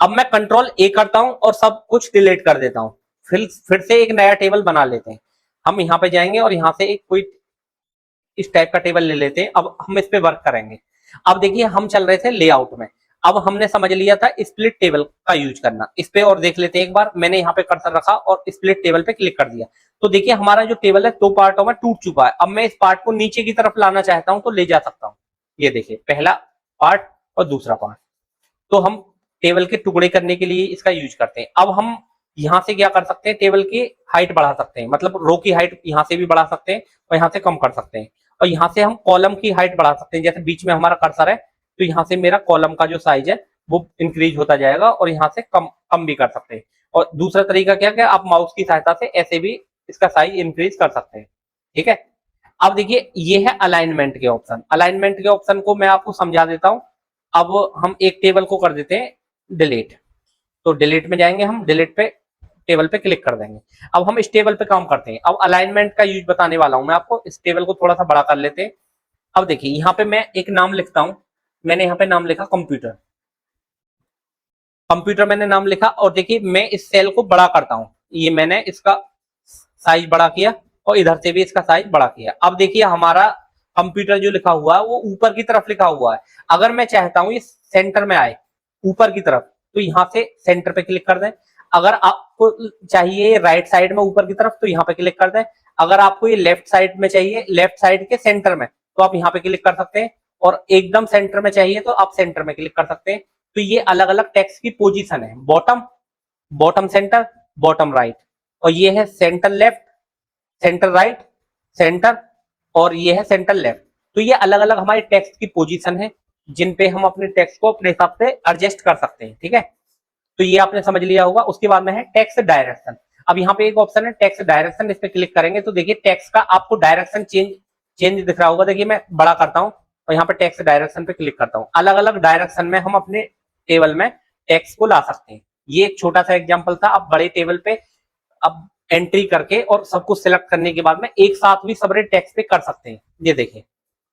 अब मैं कंट्रोल ए करता हूं और सब कुछ डिलीट कर देता हूं, फिर से एक नया टेबल बना लेते हैं। हम यहाँ पे जाएंगे और यहाँ से एक कोई इस टाइप का टेबल ले लेते हैं। अब हम इस पे वर्क करेंगे। अब देखिए हम चल रहे थे लेआउट में, अब हमने समझ लिया था स्प्लिट टेबल का यूज करना। इस पे और देख लेते हैं एक बार। मैंने यहाँ पे कर्सर रखा और स्प्लिट टेबल पे क्लिक कर दिया तो देखिए हमारा जो टेबल है 2 पार्टों में टूट चुका है। अब मैं इस पार्ट को नीचे की तरफ लाना चाहता हूं तो ले जा सकता हूं। ये देखिए पहला पार्ट और दूसरा पार्ट, तो हम टेबल के टुकड़े करने के लिए इसका यूज करते हैं। अब हम यहाँ से क्या कर सकते हैं, टेबल की हाइट बढ़ा सकते हैं, मतलब रो की हाइट यहाँ से भी बढ़ा सकते हैं और यहाँ से कम कर सकते हैं। और यहाँ से हम कॉलम की हाइट बढ़ा सकते हैं, जैसे बीच में हमारा कर्सर है तो यहाँ से मेरा कॉलम का जो साइज है वो इंक्रीज होता जाएगा और यहाँ से कम भी कर सकते हैं। और दूसरा तरीका क्या है, आप माउस की सहायता से ऐसे भी इसका साइज इंक्रीज कर सकते हैं, ठीक है। अब देखिए ये है अलाइनमेंट के ऑप्शन। अलाइनमेंट के ऑप्शन को मैं आपको समझा देता हूं। अब हम एक टेबल को कर देते हैं डिलीट, तो डिलीट में जाएंगे, हम डिलीट पे टेबल पे क्लिक कर देंगे। अब हम इस टेबल पे काम करते हैं। अब अलाइनमेंट का यूज बताने वाला हूं मैं आपको। इस टेबल को थोड़ा सा बड़ा कर लेते हैं। अब देखिए यहाँ पे मैं एक नाम लिखता हूं, मैंने यहाँ पे नाम लिखा कंप्यूटर। कंप्यूटर मैंने नाम लिखा और देखिए मैं इस सेल को बड़ा करता हूं, ये मैंने इसका साइज बड़ा किया और इधर से भी इसका साइज बड़ा किया। अब देखिए हमारा कंप्यूटर जो लिखा हुआ है वो ऊपर की तरफ लिखा हुआ है। अगर मैं चाहता हूं ये सेंटर में आए ऊपर की तरफ तो यहाँ से सेंटर पे क्लिक कर दें। अगर आपको चाहिए राइट साइड में ऊपर की तरफ तो यहाँ पे क्लिक कर दें। अगर आपको ये लेफ्ट साइड में चाहिए, लेफ्ट साइड के सेंटर में, तो आप यहाँ पे क्लिक कर सकते हैं। और एकदम सेंटर में चाहिए तो आप सेंटर में क्लिक कर सकते हैं। तो ये अलग अलग टेक्स्ट की पोजीशन है, bottom, bottom centre, bottom right, और ये है centre left, centre right, centre, और ये है सेंटर लेफ्ट। तो ये अलग अलग हमारे टेक्स्ट की पोजीशन है जिन पे हम अपने टेक्स्ट को अपने हिसाब से एडजस्ट कर सकते हैं, ठीक है। तो ये आपने समझ लिया होगा। उसके बाद में है टेक्स्ट डायरेक्शन। अब यहाँ पे एक ऑप्शन है टेक्स्ट डायरेक्शन, इस पे क्लिक करेंगे तो देखिए टेक्स्ट का आपको डायरेक्शन चेंज दिख रहा होगा। देखिए मैं बड़ा करता हूँ और यहाँ पे टेक्स्ट डायरेक्शन पे क्लिक करता हूँ। अलग अलग डायरेक्शन में हम अपने टेबल में टेक्स्ट को ला सकते हैं। ये एक छोटा सा एग्जाम्पल था। अब बड़े टेबल पे अब एंट्री करके और सब कुछ सिलेक्ट करने के बाद में एक साथ भी सबरे टेक्स्ट पे कर सकते हैं। ये देखिए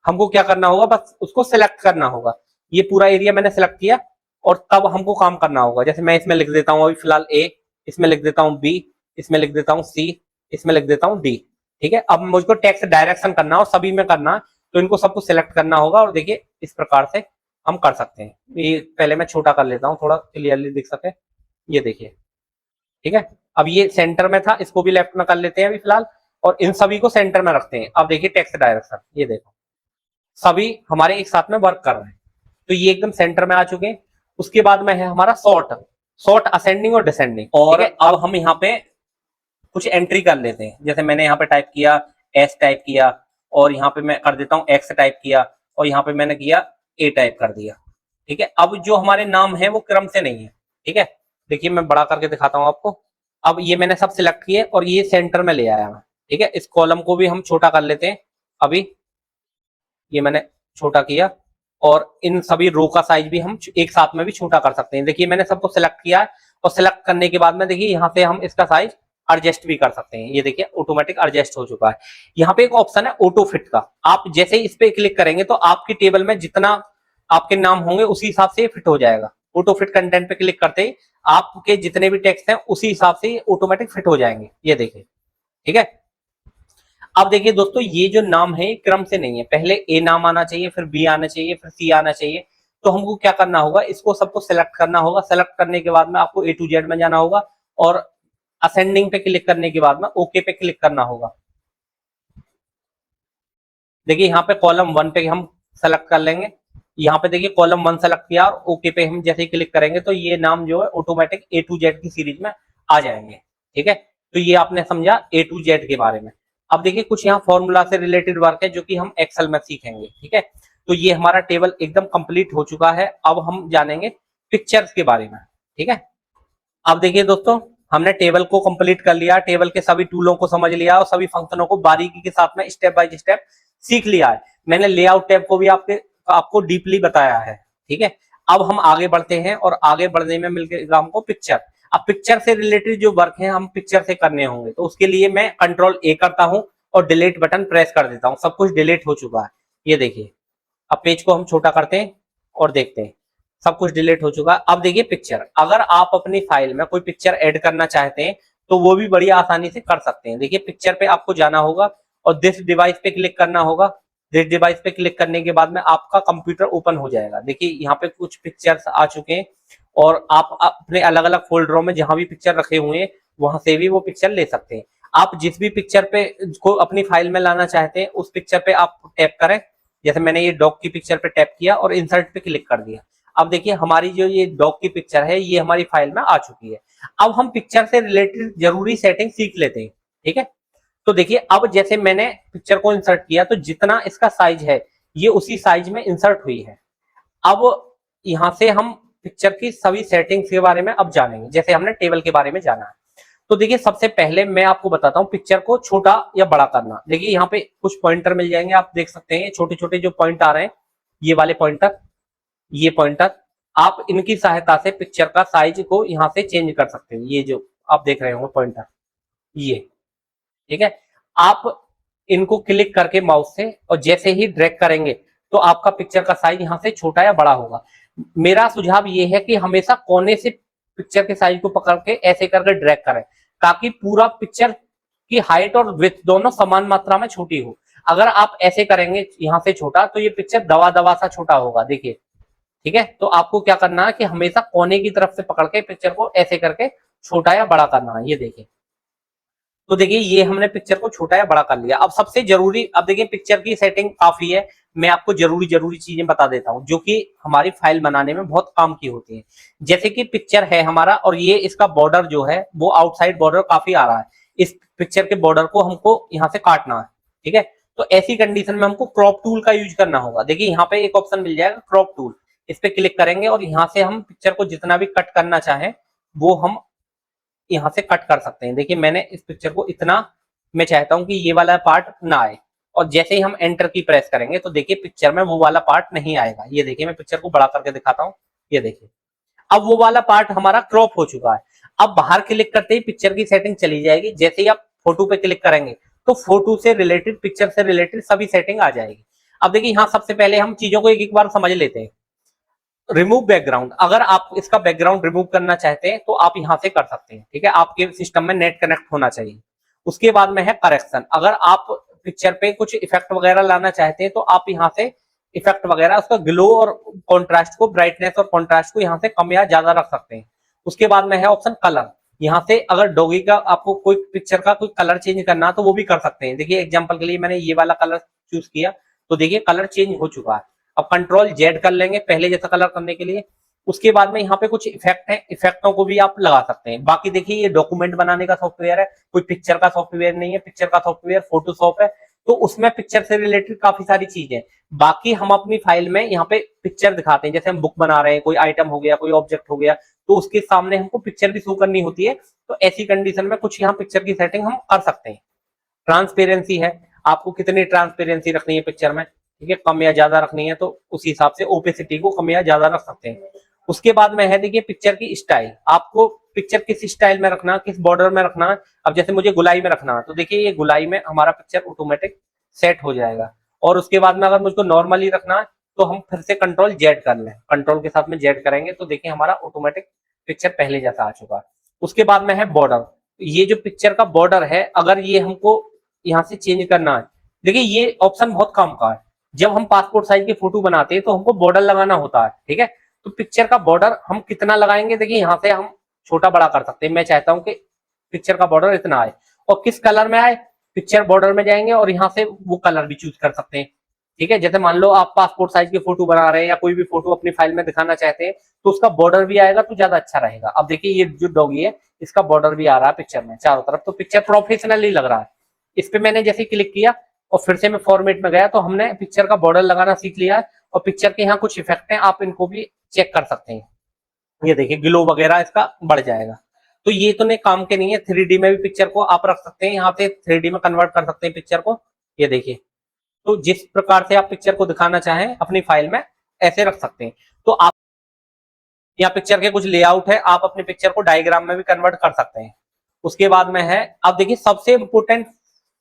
हमको क्या करना होगा, बस उसको सिलेक्ट करना होगा। ये पूरा एरिया मैंने सिलेक्ट किया और तब हमको काम करना होगा। जैसे मैं इसमें लिख देता हूँ अभी फिलहाल ए, इसमें लिख देता हूँ बी, इसमें लिख देता हूँ सी, इसमें लिख देता हूँ डी। ठीक है, अब मुझको टेक्स्ट डायरेक्शन करना और सभी में करना, तो इनको सबको सिलेक्ट करना होगा और देखिए इस प्रकार से हम कर सकते हैं। ये पहले मैं छोटा कर लेता हूँ थोड़ा क्लियरली दिख सके। ये देखिए ठीक है, अब ये सेंटर में था, इसको भी लेफ्ट में कर लेते हैं अभी फिलहाल और इन सभी को सेंटर में रखते हैं। अब देखिए टेक्स्ट डायरेक्शन, ये देखो सभी हमारे एक साथ में वर्क कर रहे हैं, तो ये एकदम सेंटर में आ चुके हैं। उसके बाद में है हमारा सॉर्ट असेंडिंग और डिसेंडिंग। और अब हम यहाँ पे कुछ एंट्री कर लेते हैं। जैसे मैंने यहाँ पे टाइप किया एस टाइप किया और यहाँ पे मैं कर देता हूँ एक्स टाइप किया और यहाँ पे मैंने किया ए टाइप कर दिया। ठीक है, अब जो हमारे नाम है वो क्रम से नहीं है। ठीक है, देखिए मैं बड़ा करके दिखाता हूँ आपको। अब ये मैंने सब सिलेक्ट किए और ये सेंटर में ले आया मैं। ठीक है, इस कॉलम को भी हम छोटा कर लेते हैं। अभी ये मैंने छोटा किया और इन सभी रो का साइज भी हम एक साथ में भी छोटा कर सकते हैं। देखिए मैंने सबको सिलेक्ट किया है और सिलेक्ट करने के बाद में देखिए यहाँ से हम इसका साइज एडजस्ट भी कर सकते हैं। ये देखिए ऑटोमेटिक एडजस्ट हो चुका है। यहाँ पे एक ऑप्शन है ऑटो फिट का, आप जैसे इस पे क्लिक करेंगे तो आपकी टेबल में जितना आपके नाम होंगे उसी हिसाब से फिट हो जाएगा। ऑटो फिट कंटेंट पे क्लिक करते ही आपके जितने भी टेक्स्ट हैं उसी हिसाब से ऑटोमेटिक फिट हो जाएंगे। ये देखिए ठीक है। अब देखिए दोस्तों ये जो नाम है क्रम से नहीं है, पहले ए नाम आना चाहिए, फिर बी आना चाहिए, फिर सी आना चाहिए। तो हमको क्या करना होगा, इसको सबको सिलेक्ट करना होगा। सिलेक्ट करने के बाद में आपको ए टू जेड में जाना होगा और असेंडिंग पे क्लिक करने के बाद में ओके पे क्लिक करना होगा। देखिए यहाँ पे कॉलम 1 पे हम सेलेक्ट कर लेंगे। यहाँ पे देखिए कॉलम 1 सेलेक्ट किया और ओके पे हम जैसे ही क्लिक करेंगे तो ये नाम जो है ऑटोमेटिक ए टू जेड की सीरीज में आ जाएंगे। ठीक है, तो ये आपने समझा ए टू जेड के बारे में। अब देखिए कुछ यहाँ फॉर्मूला से रिलेटेड वर्क है जो कि हम एक्सेल में सीखेंगे। ठीक है, तो ये हमारा टेबल एकदम कंप्लीट हो चुका है। अब हम जानेंगे पिक्चर्स के बारे में। ठीक है, अब देखिए दोस्तों हमने टेबल को कंप्लीट कर लिया, टेबल के सभी टूलों को समझ लिया और सभी फंक्शनों को बारीकी के साथ में स्टेप बाय स्टेप सीख लिया है। मैंने लेआउट टैब को भी आपको डीपली बताया है। ठीक है, अब हम आगे बढ़ते हैं और आगे बढ़ने में मिलेगा हमको पिक्चर। अब पिक्चर से रिलेटेड जो वर्क है हम पिक्चर से करने होंगे, तो उसके लिए मैं कंट्रोल ए करता हूं और डिलीट बटन प्रेस कर देता हूं। सब कुछ डिलीट हो चुका है। ये देखिए अब पेज को हम छोटा करते हैं और देखते हैं सब कुछ डिलीट हो चुका है। अब देखिए पिक्चर, अगर आप अपनी फाइल में कोई पिक्चर ऐड करना चाहते हैं तो वो भी बड़ी आसानी से कर सकते हैं। देखिए पिक्चर पे आपको जाना होगा और दिस डिवाइस पे क्लिक करना होगा। दिस डिवाइस पे क्लिक करने के बाद में आपका कंप्यूटर ओपन हो जाएगा। देखिए यहाँ पे कुछ पिक्चर्स आ चुके हैं और आप अपने अलग अलग फोल्डरों में जहां भी पिक्चर रखे हुए हैं वहां से भी वो पिक्चर ले सकते हैं। आप जिस भी पिक्चर पे को अपनी फाइल में लाना चाहते हैं उस पिक्चर पे आप टैप करें। जैसे मैंने ये डॉग की पिक्चर पे टैप किया और इंसर्ट पे क्लिक कर दिया। अब देखिए हमारी जो ये डॉग की पिक्चर है ये हमारी फाइल में आ चुकी है। अब हम पिक्चर से रिलेटेड जरूरी सेटिंग सीख लेते हैं। ठीक है, तो देखिए अब जैसे मैंने पिक्चर को इंसर्ट किया तो जितना इसका साइज है ये उसी साइज में इंसर्ट हुई है। अब यहां से हम पिक्चर की सभी सेटिंग्स के बारे में अब जानेंगे, जैसे हमने टेबल के बारे में जाना है। तो देखिए सबसे पहले मैं आपको बताता हूँ पिक्चर को छोटा या बड़ा करना। देखिए यहाँ पे कुछ पॉइंटर मिल जाएंगे, आप देख सकते हैं छोटे छोटे जो पॉइंट आ रहे हैं, ये वाले पॉइंटर, ये पॉइंटर, आप इनकी सहायता से पिक्चर का साइज को यहाँ से चेंज कर सकते हैं। ये जो आप देख रहे होंगे पॉइंटर, ये ठीक है, आप इनको क्लिक करके माउस से और जैसे ही ड्रैग करेंगे तो आपका पिक्चर का साइज यहाँ से छोटा या बड़ा होगा। मेरा सुझाव ये है कि हमेशा कोने से पिक्चर के साइज को पकड़ के ऐसे करके ड्रैग करें ताकि पूरा पिक्चर की हाइट और विड्थ दोनों समान मात्रा में छोटी हो। अगर आप ऐसे करेंगे यहाँ से छोटा तो ये पिक्चर दबा दबा सा छोटा होगा। देखिए ठीक है, तो आपको क्या करना है कि हमेशा कोने की तरफ से पकड़ के पिक्चर को ऐसे करके छोटा या बड़ा करना है। ये देखिए, तो देखिए ये हमने पिक्चर को छोटा या बड़ा कर लिया। अब सबसे जरूरी, अब देखिए पिक्चर की सेटिंग काफी है, मैं आपको जरूरी चीजें बता देता हूं जो कि हमारी फाइल बनाने में बहुत काम की होती है। जैसे कि पिक्चर है हमारा और ये इसका बॉर्डर जो है वो आउटसाइड बॉर्डर काफी आ रहा है, इस पिक्चर के बॉर्डर को हमको यहाँ से काटना है। ठीक है, तो ऐसी कंडीशन में हमको क्रॉप टूल का यूज करना होगा। देखिए यहाँ पे एक ऑप्शन मिल जाएगा क्रॉप टूल, इस पे क्लिक करेंगे और यहाँ से हम पिक्चर को जितना भी कट करना चाहें वो हम यहाँ से कट कर सकते हैं। देखिए मैंने इस पिक्चर को इतना, मैं चाहता हूं कि ये वाला पार्ट ना आए, और जैसे ही हम एंटर की प्रेस करेंगे तो देखिए पिक्चर में वो वाला पार्ट नहीं आएगा। ये देखिए मैं पिक्चर को बड़ा करके दिखाता हूँ, ये देखिए अब वो वाला पार्ट हमारा क्रॉप हो चुका है। अब बाहर क्लिक करते ही पिक्चर की सेटिंग चली जाएगी। जैसे ही आप फोटो पे क्लिक करेंगे तो फोटो से रिलेटेड, पिक्चर से रिलेटेड सभी सेटिंग आ जाएगी। अब देखिए यहाँ सबसे पहले हम चीजों को एक एक बार समझ लेते हैं। रिमूव बैकग्राउंड, अगर आप इसका बैकग्राउंड रिमूव करना चाहते हैं तो आप यहां से कर सकते हैं, ठीक है। आपके सिस्टम में नेट कनेक्ट होना चाहिए। उसके बाद में है करेक्शन, अगर आप पिक्चर पे कुछ इफेक्ट वगैरह लाना चाहते हैं तो आप यहां से इफेक्ट वगैरह, उसका ग्लो और कॉन्ट्रास्ट को, ब्राइटनेस और कॉन्ट्रास्ट को यहां से कम या ज्यादा रख सकते हैं। उसके बाद में है ऑप्शन कलर, यहाँ से अगर डॉगी का आपको कोई पिक्चर का कोई कलर चेंज करना तो वो भी कर सकते हैं। देखिए एग्जांपल के लिए मैंने ये वाला कलर चूज किया तो देखिए कलर चेंज हो चुका है। अब कंट्रोल जेड कर लेंगे पहले जैसा कलर करने के लिए। उसके बाद में यहाँ पे कुछ इफेक्ट है, इफेक्टों को भी आप लगा सकते हैं। बाकी देखिए ये डॉक्यूमेंट बनाने का सॉफ्टवेयर है, कोई पिक्चर का सॉफ्टवेयर नहीं है। पिक्चर का सॉफ्टवेयर फोटोशॉप है, तो उसमें पिक्चर से रिलेटेड काफी सारी चीजें। बाकी हम अपनी फाइल में यहाँ पे पिक्चर दिखाते हैं, जैसे हम बुक बना रहे हैं, कोई आइटम हो गया, कोई ऑब्जेक्ट हो गया, तो उसके सामने हमको पिक्चर भी शो करनी होती है। तो ऐसी कंडीशन में कुछ यहाँ पिक्चर की सेटिंग हम कर सकते हैं। ट्रांसपेरेंसी है, आपको कितनी ट्रांसपेरेंसी रखनी है पिक्चर में, ठीक है, कम या ज्यादा रखनी है तो उसी हिसाब से ओपेसिटी को कम या ज्यादा रख सकते हैं। उसके बाद में है देखिए पिक्चर की स्टाइल, आपको पिक्चर किस स्टाइल में रखना, किस बॉर्डर में रखना है। अब जैसे मुझे गुलाई में रखना है तो देखिए ये गुलाई में हमारा पिक्चर ऑटोमेटिक सेट हो जाएगा। और उसके बाद में अगर मुझको नॉर्मली रखना है तो हम फिर से कंट्रोल जेड कर लें, कंट्रोल के साथ में जेड करेंगे तो देखिए हमारा ऑटोमेटिक पिक्चर पहले जैसा आ चुका है। उसके बाद में है बॉर्डर, ये जो पिक्चर का बॉर्डर है अगर ये हमको यहाँ से चेंज करना है, देखिए ये ऑप्शन बहुत काम का है। जब हम पासपोर्ट साइज की फोटो बनाते हैं तो हमको बॉर्डर लगाना होता है, ठीक है। तो पिक्चर का बॉर्डर हम कितना लगाएंगे, देखिए यहाँ से हम छोटा बड़ा कर सकते हैं। मैं चाहता हूँ कि पिक्चर का बॉर्डर इतना आए, और किस कलर में आए, पिक्चर बॉर्डर में जाएंगे और यहाँ से वो कलर भी चूज कर सकते हैं, ठीक है। जैसे मान लो आप पासपोर्ट साइज की फोटो बना रहे हैं या कोई भी फोटो अपनी फाइल में दिखाना चाहते हैं तो उसका बॉर्डर भी आएगा तो ज्यादा अच्छा रहेगा। अब देखिए ये जो डॉगी है इसका बॉर्डर भी आ रहा है पिक्चर में चारों तरफ, तो पिक्चर प्रोफेशनली लग रहा है। इस पे मैंने जैसे क्लिक किया और फिर से मैं फॉर्मेट में गया तो हमने पिक्चर का बॉर्डर लगाना सीख लिया है। और पिक्चर के यहाँ कुछ इफेक्ट हैं, आप इनको भी चेक कर सकते हैं। ये देखिए ग्लो वगैरह इसका बढ़ जाएगा। तो ये तो नहीं काम के नहीं है, 3D में भी पिक्चर को आप रख सकते हैं, यहाँ पे 3D में कन्वर्ट कर सकते हैं पिक्चर को। ये देखिए, तो जिस प्रकार से आप पिक्चर को दिखाना चाहें अपनी फाइल में ऐसे रख सकते हैं। तो आप यहाँ पिक्चर के कुछ लेआउट है, आप अपने पिक्चर को डायग्राम में भी कन्वर्ट कर सकते हैं। उसके बाद में है, अब देखिए सबसे इंपोर्टेंट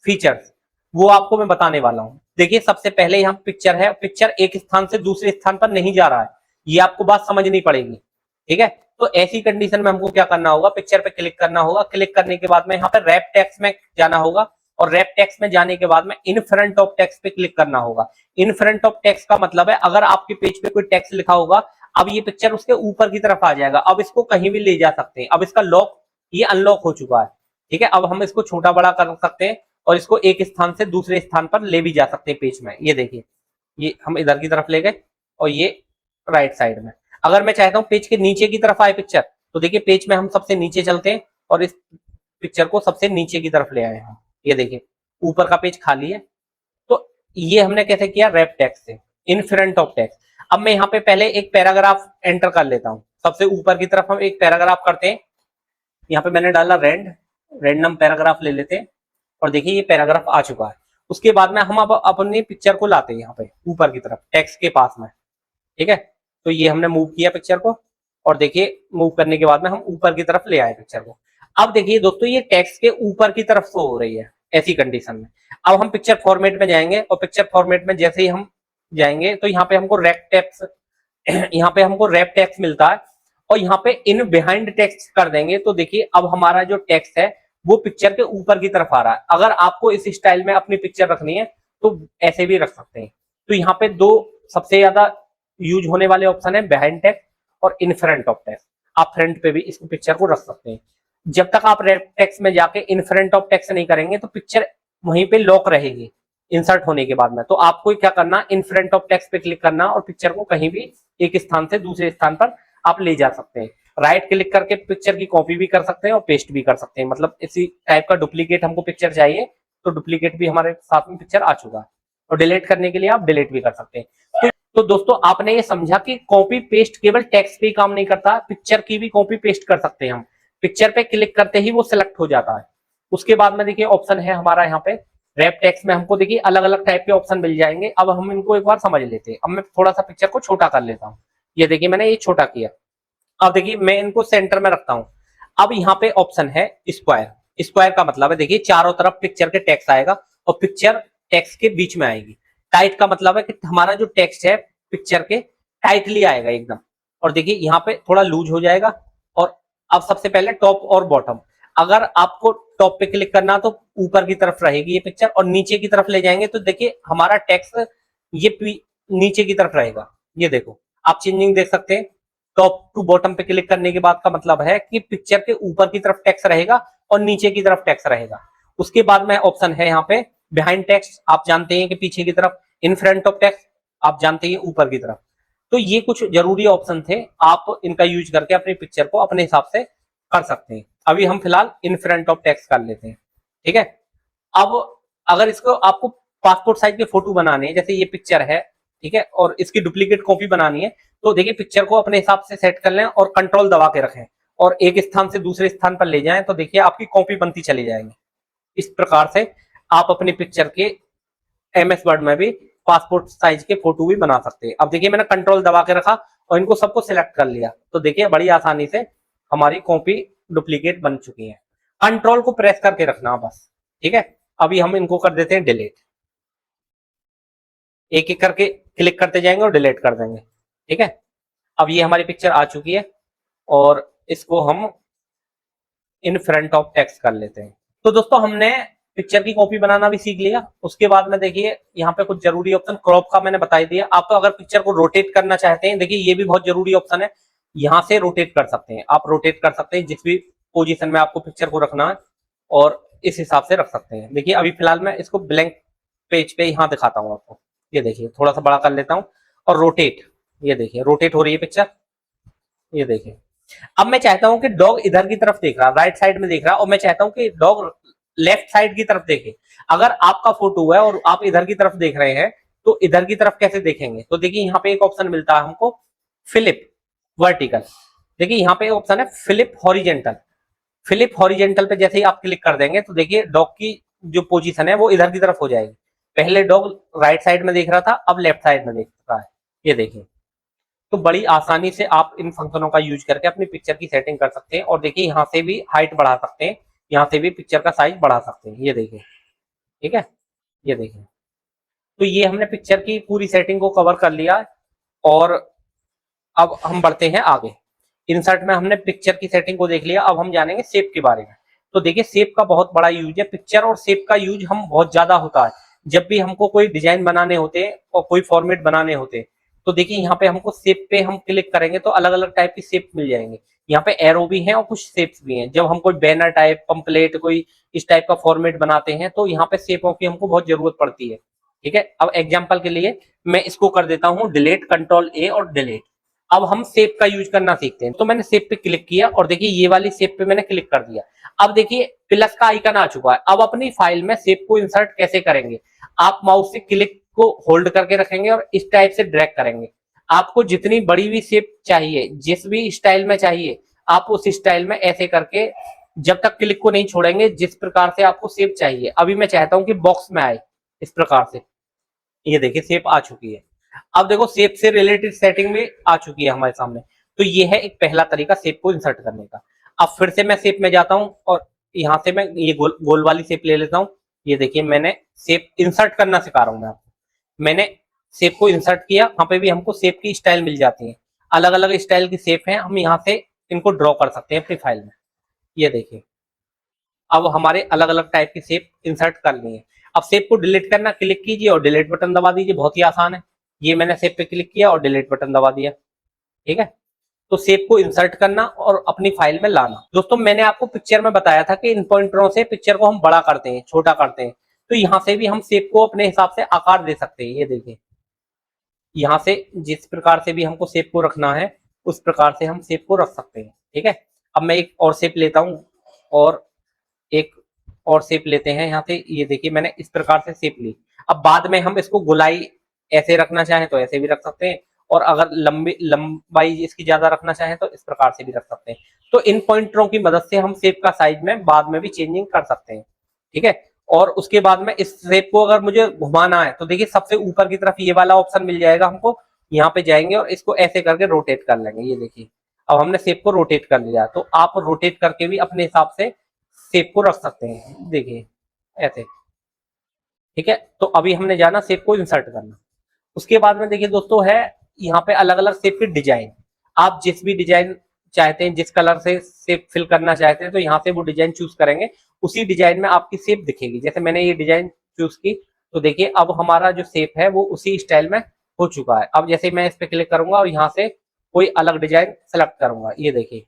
फीचर्स वो आपको मैं बताने वाला हूं। देखिए सबसे पहले यहाँ पिक्चर है, पिक्चर एक स्थान से दूसरे स्थान पर नहीं जा रहा है, ये आपको बात समझनी पड़ेगी, ठीक है। तो ऐसी कंडीशन में हमको क्या करना होगा, पिक्चर पे क्लिक करना होगा। क्लिक करने के बाद में यहाँ पे रैप टेक्स्ट में जाना होगा, और रैप टेक्स्ट में जाने के बाद में इन फ्रंट ऑफ टेक्स्ट पे क्लिक करना होगा। इन फ्रंट ऑफ टेक्स्ट का मतलब है अगर आपके पेज पे कोई टेक्स्ट लिखा होगा, अब ये पिक्चर उसके ऊपर की तरफ आ जाएगा। अब इसको कहीं भी ले जा सकते हैं, अब इसका लॉक ये अनलॉक हो चुका है, ठीक है। अब हम इसको छोटा बड़ा कर सकते हैं और इसको एक स्थान से दूसरे स्थान पर ले भी जा सकते हैं पेज में। ये देखिए ये हम इधर की तरफ ले गए और ये राइट साइड में। अगर मैं चाहता हूँ पेज के नीचे की तरफ आए पिक्चर, तो देखिए पेज में हम सबसे नीचे चलते हैं और इस पिक्चर को सबसे नीचे की तरफ ले आए हम। ये देखिए ऊपर का पेज खाली है। तो ये हमने कैसे किया, रैप टेक्स्ट से, इन फ्रंट ऑफ टेक्स्ट। अब मैं यहाँ पे पहले एक पैराग्राफ एंटर कर लेता हूँ। सबसे ऊपर की तरफ हम एक पैराग्राफ करते हैं, यहाँ पे मैंने डाला रैंडम पैराग्राफ ले लेते हैं और देखिए ये पैराग्राफ आ चुका है। उसके बाद में हम अब अपनी पिक्चर को लाते हैं यहाँ पे ऊपर की तरफ टेक्स्ट के पास में, ठीक है। तो ये हमने मूव किया पिक्चर को और देखिए मूव करने के बाद में हम ऊपर की तरफ ले आए पिक्चर को। अब देखिए दोस्तों ये टेक्स्ट के ऊपर की तरफ शो हो रही है ऐसी कंडीशन में। अब हम पिक्चर फॉर्मेट में जाएंगे और पिक्चर फॉर्मेट में जैसे ही हम जाएंगे तो यहाँ पे हमको रैप टेक्स्ट यहाँ पे हमको रैप टेक्स्ट मिलता है और यहाँ पे इन बिहाइंड टेक्स्ट कर देंगे तो देखिए अब हमारा जो टेक्स्ट है वो पिक्चर के ऊपर की तरफ आ रहा है। अगर आपको इस स्टाइल में अपनी पिक्चर रखनी है तो ऐसे भी रख सकते हैं। तो यहाँ पे दो सबसे ज्यादा यूज होने वाले ऑप्शन है, बिहाइंड टेक्स्ट और इन फ्रंट ऑफ टेक्स्ट। आप फ्रंट पे भी इस पिक्चर को रख सकते हैं। जब तक आप रैप टेक्स्ट में जाके इन फ्रंट ऑफ टेक्स्ट नहीं करेंगे तो पिक्चर वहीं पे लॉक रहेगी इंसर्ट होने के बाद में। तो आपको क्या करना, इन फ्रंट ऑफ टेक्स्ट पे क्लिक करना और पिक्चर को कहीं भी एक स्थान से दूसरे स्थान पर आप ले जा सकते हैं। राइट क्लिक करके पिक्चर की कॉपी भी कर सकते हैं और पेस्ट भी कर सकते हैं। मतलब इसी टाइप का डुप्लीकेट हमको पिक्चर चाहिए तो डुप्लीकेट भी हमारे साथ में पिक्चर आ चुका है, और डिलीट करने के लिए आप डिलीट भी कर सकते हैं। तो दोस्तों आपने ये समझा कि कॉपी पेस्ट केवल टेक्स्ट पे काम नहीं करता, पिक्चर की भी कॉपी पेस्ट कर सकते हैं हम। पिक्चर पे क्लिक करते ही वो सिलेक्ट हो जाता है। उसके बाद में देखिए ऑप्शन है हमारा यहाँ पे रैप टेक्स्ट में, हमको देखिए अलग अलग टाइप के ऑप्शन मिल जाएंगे। अब हम इनको एक बार समझ लेते हैं। अब मैं थोड़ा सा पिक्चर को छोटा कर लेता हूँ। ये देखिए मैंने ये छोटा किया। अब देखिए मैं इनको सेंटर में रखता हूँ। अब यहाँ पे ऑप्शन है स्क्वायर। स्क्वायर का मतलब है देखिए चारों तरफ पिक्चर के टेक्स्ट आएगा और पिक्चर टेक्स्ट के बीच में आएगी। टाइट का मतलब है कि हमारा जो टेक्स्ट है पिक्चर के टाइटली आएगा एकदम। और देखिए यहाँ पे थोड़ा लूज हो जाएगा। और अब सबसे पहले टॉप और बॉटम, अगर आपको टॉप पे क्लिक करना तो ऊपर की तरफ रहेगी ये पिक्चर, और नीचे की तरफ ले जाएंगे तो देखिए हमारा टेक्स्ट ये नीचे की तरफ रहेगा। ये देखो आप चेंजिंग देख सकते हैं। टॉप टू बॉटम पे क्लिक करने के बाद का मतलब है कि पिक्चर के ऊपर की तरफ टेक्स्ट रहेगा और नीचे की तरफ टेक्स्ट रहेगा। उसके बाद में ऑप्शन है यहाँ पे बिहाइंड टेक्स्ट, आप जानते हैं कि पीछे की तरफ। इन फ्रंट ऑफ टेक्स्ट, आप जानते हैं ऊपर की तरफ। तो ये कुछ जरूरी ऑप्शन थे, आप इनका यूज करके अपनी पिक्चर को अपने हिसाब से कर सकते हैं। अभी हम फिलहाल इन फ्रंट ऑफ टेक्स्ट कर लेते हैं, ठीक है। अब अगर इसको आपको पासपोर्ट साइज के फोटो बनाने हैं, जैसे ये पिक्चर है, ठीक है, और इसकी डुप्लीकेट कॉपी बनानी है, तो देखिए पिक्चर को अपने हिसाब से सेट कर लें और कंट्रोल दबा के रखें और एक स्थान से दूसरे स्थान पर ले जाएं, तो देखिए आपकी कॉपी बनती चली जाएंगी। इस प्रकार से आप अपनी पिक्चर के एमएस वर्ड में भी पासपोर्ट साइज के फोटो भी बना सकते हैं। अब देखिए मैंने कंट्रोल दबा के रखा और इनको सबको सिलेक्ट कर लिया, तो देखिए बड़ी आसानी से हमारी कॉपी डुप्लीकेट बन चुकी है। कंट्रोल को प्रेस करके रखना बस, ठीक है। अभी हम इनको कर देते हैं डिलीट। एक एक करके क्लिक करते जाएंगे और डिलीट कर देंगे, ठीक है। अब ये हमारी पिक्चर आ चुकी है और इसको हम इन फ्रंट ऑफ टेक्स्ट कर लेते हैं। तो दोस्तों हमने पिक्चर की कॉपी बनाना भी सीख लिया। उसके बाद में देखिए यहाँ पे कुछ जरूरी ऑप्शन क्रॉप का मैंने बता दिया। आप तो अगर पिक्चर को रोटेट करना चाहते हैं, देखिए ये भी बहुत जरूरी ऑप्शन है। यहाँ से रोटेट कर सकते हैं, आप रोटेट कर सकते हैं जिस भी पोजीशन में आपको पिक्चर को रखना है और इस हिसाब से रख सकते हैं। देखिए अभी फिलहाल मैं इसको ब्लैंक पेज पे यहाँ दिखाता हूँ आपको। ये देखिए थोड़ा सा बड़ा कर लेता हूँ और रोटेट, ये देखिए रोटेट हो रही है पिक्चर। ये देखिए अब मैं चाहता हूं कि डॉग इधर की तरफ देख रहा, राइट साइड में देख रहा, और मैं चाहता हूं कि डॉग लेफ्ट साइड की तरफ देखे। अगर आपका फोटो है और आप इधर की तरफ देख रहे हैं तो इधर की तरफ कैसे देखेंगे? तो देखिए यहाँ पे एक ऑप्शन मिलता है हमको फ्लिप वर्टिकल। देखिए यहाँ पे ऑप्शन है फ्लिप हॉरिजेंटल। फ्लिप हॉरिजेंटल पे जैसे ही आप क्लिक कर देंगे तो देखिए डॉग की जो पोजीशन है वो इधर की तरफ हो जाएगी। पहले डॉग राइट साइड में देख रहा था, अब लेफ्ट साइड में देख रहा है। ये देखिए तो बड़ी आसानी से आप इन फंक्शनों का यूज करके अपनी पिक्चर की सेटिंग कर सकते हैं। और देखिए यहाँ से भी हाइट बढ़ा सकते हैं, यहाँ से भी पिक्चर का साइज बढ़ा सकते हैं। ये देखिए, ठीक है, ये देखिए। तो ये हमने पिक्चर की पूरी सेटिंग को कवर कर लिया और अब हम बढ़ते हैं आगे। इंसर्ट में हमने पिक्चर की सेटिंग को देख लिया, अब हम जानेंगे शेप के बारे में। तो देखिए शेप का बहुत बड़ा यूज है। पिक्चर और शेप का यूज हम बहुत ज्यादा होता है जब भी हमको कोई डिजाइन बनाने होते हैं और कोई फॉर्मेट बनाने होते हैं। तो देखिए यहाँ पे हमको शेप पे हम क्लिक करेंगे तो अलग अलग टाइप की शेप मिल जाएंगे। यहाँ पे एरो भी हैं और कुछ शेप्स भी हैं। जब हम कोई बैनर टाइप, पंपलेट, कोई इस टाइप का फॉर्मेट बनाते हैं तो यहाँ पे शेपों की हमको बहुत जरूरत पड़ती है, ठीक है। अब एग्जाम्पल के लिए मैं इसको कर देता हूँ डिलीट, कंट्रोल ए और डिलीट। अब हम शेप का यूज करना सीखते हैं। तो मैंने शेप पे क्लिक किया और देखिए ये वाली शेप पे मैंने क्लिक कर दिया। अब देखिए प्लस का आइकन आ चुका है। अब अपनी फाइल में शेप को इंसर्ट कैसे करेंगे? आप माउस से क्लिक को होल्ड करके रखेंगे और इस टाइप से ड्रैग करेंगे। आपको जितनी बड़ी हुई शेप चाहिए, जिस भी स्टाइल में चाहिए, आप उस स्टाइल में ऐसे करके जब तक क्लिक को नहीं छोड़ेंगे जिस प्रकार से आपको शेप चाहिए। अभी मैं चाहता हूं कि बॉक्स में आए इस प्रकार से। ये देखिए शेप आ चुकी है। अब देखो शेप से रिलेटेड सेटिंग भी आ चुकी है हमारे सामने। तो ये है एक पहला तरीका शेप को इंसर्ट करने का। अब फिर से मैं शेप में जाता हूं और यहाँ से मैं ये गोल वाली शेप ले लेता हूं। ये देखिए मैंने शेप इंसर्ट करना सिखा रहा हूं मैं आपको। मैंने शेप को इंसर्ट किया, वहां पे भी हमको शेप की स्टाइल मिल जाती है। अलग अलग स्टाइल की शेप है, हम यहाँ से इनको ड्रॉ कर सकते हैं अपनी फाइल में। ये देखिए अब हमारे अलग अलग टाइप की शेप इंसर्ट कर ली है। अब शेप को डिलीट करना, क्लिक कीजिए और डिलीट बटन दबा दीजिए, बहुत ही आसान है। ये मैंने शेप पे क्लिक किया और डिलीट बटन दबा दिया, ठीक है। तो शेप को इंसर्ट करना और अपनी फाइल में लाना। दोस्तों मैंने आपको पिक्चर में बताया था कि इन पॉइंटरों से पिक्चर को हम बड़ा करते हैं, छोटा करते हैं। तो यहाँ से भी हम शेप को अपने हिसाब से आकार दे सकते हैं। ये देखिए यहाँ से जिस प्रकार से भी हमको शेप को रखना है उस प्रकार से हम शेप को रख सकते हैं, ठीक है। अब मैं एक और शेप लेता हूं और एक और शेप लेते हैं यहाँ से। ये देखिए मैंने इस प्रकार से शेप ली। अब बाद में हम इसको गोलाई ऐसे रखना चाहें तो ऐसे भी रख सकते हैं और अगर लंबाई इसकी ज्यादा रखना चाहें तो इस प्रकार से भी रख सकते हैं। तो इन पॉइंटरों की मदद से हम शेप का साइज में बाद में भी चेंजिंग कर सकते हैं, ठीक है। और उसके बाद में इस शेप को अगर मुझे घुमाना है तो देखिए सबसे ऊपर की तरफ ये वाला ऑप्शन मिल जाएगा हमको, यहाँ पे जाएंगे और इसको ऐसे करके रोटेट कर लेंगे। ये देखिए अब हमने शेप को रोटेट कर लिया, तो आप रोटेट करके भी अपने हिसाब से शेप को रख सकते हैं, देखिए ऐसे, ठीक है। तो अभी हमने जाना शेप को इंसर्ट करना। उसके बाद में देखिए दोस्तों है यहाँ पे अलग अलग शेप की डिजाइन, आप जिस भी डिजाइन चाहते हैं, जिस कलर से शेप फिल करना चाहते हैं तो यहाँ से वो डिजाइन चूज करेंगे, उसी डिजाइन में आपकी शेप दिखेगी। जैसे मैंने ये डिजाइन चूज की तो देखिए अब हमारा जो शेप है वो उसी स्टाइल में हो चुका है। अब जैसे मैं इस पे क्लिक करूंगा और यहाँ से कोई अलग डिजाइन सेलेक्ट करूंगा, ये देखिए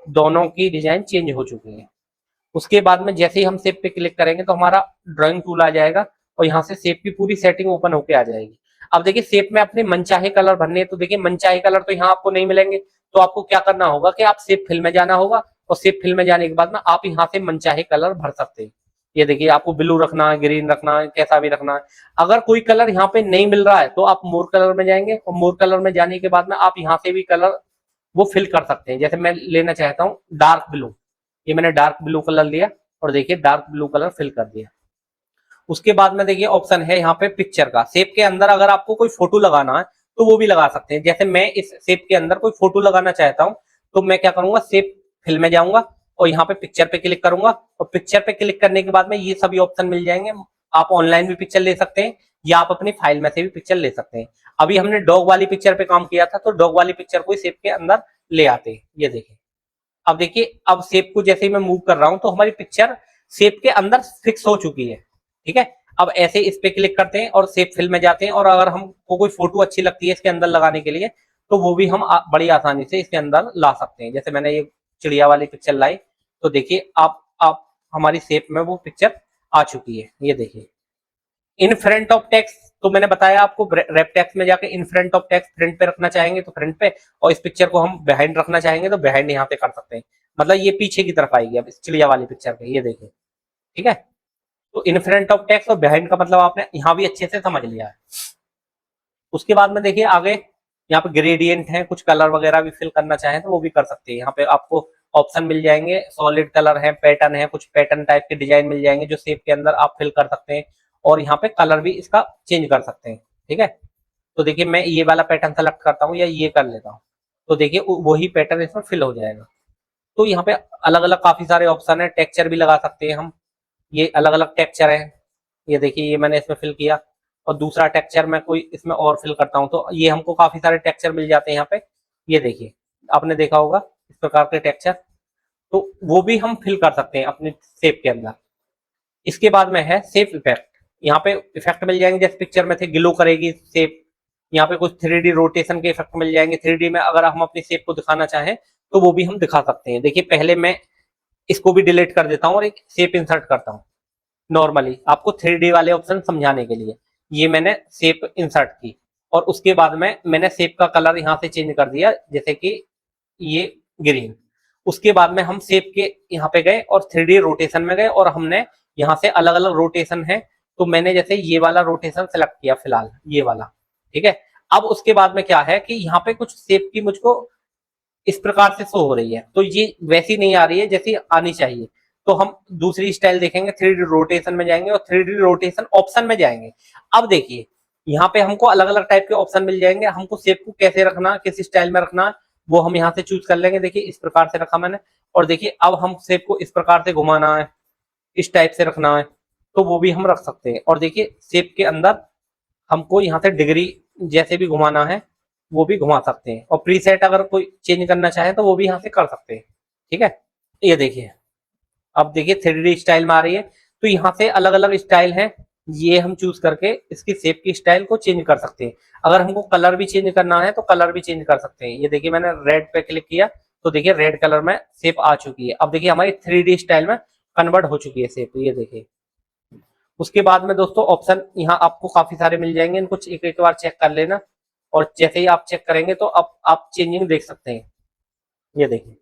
दोनों की डिजाइन चेंज हो चुकी है। उसके बाद में जैसे ही हम शेप पे क्लिक करेंगे तो हमारा ड्राइंग टूल आ जाएगा और यहाँ से शेप की पूरी सेटिंग ओपन होके आ जाएगी। अब देखिए शेप में अपने मनचाहे कलर भरने हैं, तो देखिए मनचाहे कलर तो यहाँ आपको नहीं मिलेंगे, तो आपको क्या करना होगा कि आप शेप फिल में जाना होगा और शेप फिल में जाने के बाद में आप यहाँ से मनचाहे कलर भर सकते हैं। ये देखिए आपको ब्लू रखना है, ग्रीन रखना है, कैसा भी रखना है। अगर कोई कलर यहाँ पे नहीं मिल रहा है तो आप मोर कलर में जाएंगे और मोर कलर में जाने के बाद में आप यहाँ से भी कलर वो फिल कर सकते हैं। जैसे मैं लेना चाहता हूँ डार्क ब्लू, ये मैंने डार्क ब्लू कलर लिया और देखिए डार्क ब्लू कलर फिल कर दिया। उसके बाद में देखिए ऑप्शन है यहाँ पे पिक्चर का, शेप के अंदर अगर आपको कोई फोटो लगाना है तो वो भी लगा सकते हैं। जैसे मैं इस शेप के अंदर कोई फोटो लगाना चाहता हूँ तो मैं क्या करूंगा, शेप फिल में जाऊंगा और यहाँ पे पिक्चर पे क्लिक करूंगा और पिक्चर पे क्लिक करने के बाद में ये सभी ऑप्शन मिल जाएंगे। आप ऑनलाइन भी पिक्चर ले सकते हैं या आप अपनी फाइल में से भी पिक्चर ले सकते हैं। अभी हमने डॉग वाली पिक्चर पे काम किया था तो डॉग वाली पिक्चर को शेप के अंदर ले आते हैं, ये देखिए। अब देखिए अब शेप को जैसे ही मैं मूव कर रहा हूं तो हमारी पिक्चर शेप के अंदर फिक्स हो चुकी है, ठीक है। अब ऐसे इस पे क्लिक करते हैं और शेप फिल में जाते हैं और अगर हमको कोई फोटो अच्छी लगती है इसके अंदर लगाने के लिए तो वो भी हम बड़ी आसानी से इसके अंदर ला सकते हैं। जैसे मैंने ये चिड़िया वाली पिक्चर लाई तो देखिए आप हमारी शेप में वो पिक्चर आ चुकी है, ये देखिए। इन फ्रंट ऑफ टेक्स्ट तो मैंने बताया आपको, रेप टेक्स्ट में जाके in front of text front पे रखना चाहेंगे तो फ्रंट पे, और इस पिक्चर को हम बिहाइंड रखना चाहेंगे तो बिहाइंड यहाँ पे कर सकते हैं। मतलब ये पीछे की तरफ आएगी अब इस चिड़िया वाली पिक्चर पे, ये देखिए, ठीक है। तो इन फ्रंट ऑफ टेक्स्ट और बिहाइंड का मतलब आपने यहाँ भी अच्छे से समझ लिया है। उसके बाद में देखिए आगे यहाँ पे ग्रेडियंट है, कुछ कलर वगैरह भी फिल करना चाहें तो वो भी कर सकते हैं। यहाँ पे आपको ऑप्शन मिल जाएंगे, सॉलिड कलर है, पैटर्न है, कुछ पैटर्न टाइप के डिजाइन मिल जाएंगे जो शेप के अंदर आप फिल कर सकते हैं और यहाँ पे कलर भी इसका चेंज कर सकते हैं, ठीक है। तो देखिए मैं ये वाला पैटर्न सेलेक्ट करता हूँ या ये कर लेता हूँ तो देखिए वही पैटर्न इसमें फिल हो जाएगा। तो यहाँ पे अलग अलग काफी सारे ऑप्शन है, टेक्सचर भी लगा सकते हैं हम, ये अलग अलग टेक्सचर है। ये देखिए ये मैंने इसमें फिल किया और दूसरा टेक्सचर मैं कोई इसमें और फिल करता हूँ तो ये हमको काफी सारे टेक्सचर मिल जाते हैं यहाँ पे। ये देखिए आपने देखा होगा इस प्रकार के टेक्सचर, तो वो भी हम फिल कर सकते हैं अपने शेप के अंदर। इसके बाद में है शेप इफेक्ट, यहाँ पे इफेक्ट मिल जाएंगे जैसे पिक्चर में थे ग्लो करेगी शेप, यहाँ पे कुछ 3D रोटेशन के इफेक्ट मिल जाएंगे। 3D में अगर हम अपनी शेप को दिखाना चाहें तो वो भी हम दिखा सकते हैं। देखिए पहले मैं इसको भी डिलीट कर देता हूँ और एक शेप इंसर्ट करता हूँ नॉर्मली आपको 3D वाले ऑप्शन समझाने के लिए। ये मैंने शेप इंसर्ट की और उसके बाद में मैंने शेप का कलर यहाँ से चेंज कर दिया जैसे कि ये ग्रीन। उसके बाद में हम शेप के यहाँ पे गए और 3D रोटेशन में गए और हमने यहाँ से अलग अलग रोटेशन है तो मैंने जैसे ये वाला रोटेशन सेलेक्ट किया फिलहाल, ये वाला, ठीक है। अब उसके बाद में क्या है कि यहाँ पे कुछ शेप की मुझको इस प्रकार से शो हो रही है तो ये वैसी नहीं आ रही है जैसी आनी चाहिए। तो हम दूसरी स्टाइल देखेंगे, 3D रोटेशन में जाएंगे और 3D रोटेशन ऑप्शन में जाएंगे। अब देखिए यहाँ पे हमको अलग अलग टाइप के ऑप्शन मिल जाएंगे, हमको शेप को कैसे रखना, किस स्टाइल में रखना वो हम यहाँ से चूज कर लेंगे। देखिए इस प्रकार से रखा मैंने और देखिए अब हम शेप को इस प्रकार से घुमाना है, इस टाइप से रखना है तो वो भी हम रख सकते हैं। और देखिए शेप के अंदर हमको यहाँ से डिग्री जैसे भी घुमाना है वो भी घुमा सकते हैं और प्रीसेट अगर कोई चेंज करना चाहे तो वो भी यहाँ से कर सकते हैं, ठीक है। ये देखिए अब देखिए 3D स्टाइल में आ रही है तो यहाँ से अलग अलग स्टाइल है, ये हम चूज करके इसकी शेप की स्टाइल को चेंज कर सकते हैं। अगर हमको कलर भी चेंज करना है तो कलर भी चेंज कर सकते हैं। ये देखिए मैंने रेड पे क्लिक किया तो देखिए रेड कलर में शेप आ चुकी है। अब देखिए हमारी 3D स्टाइल में कन्वर्ट हो चुकी है शेप, ये देखिए। उसके बाद में दोस्तों ऑप्शन यहाँ आपको काफी सारे मिल जाएंगे, इनको एक एक बार चेक कर लेना और जैसे ही आप चेक करेंगे तो अब आप चेंजिंग देख सकते हैं। ये देखिए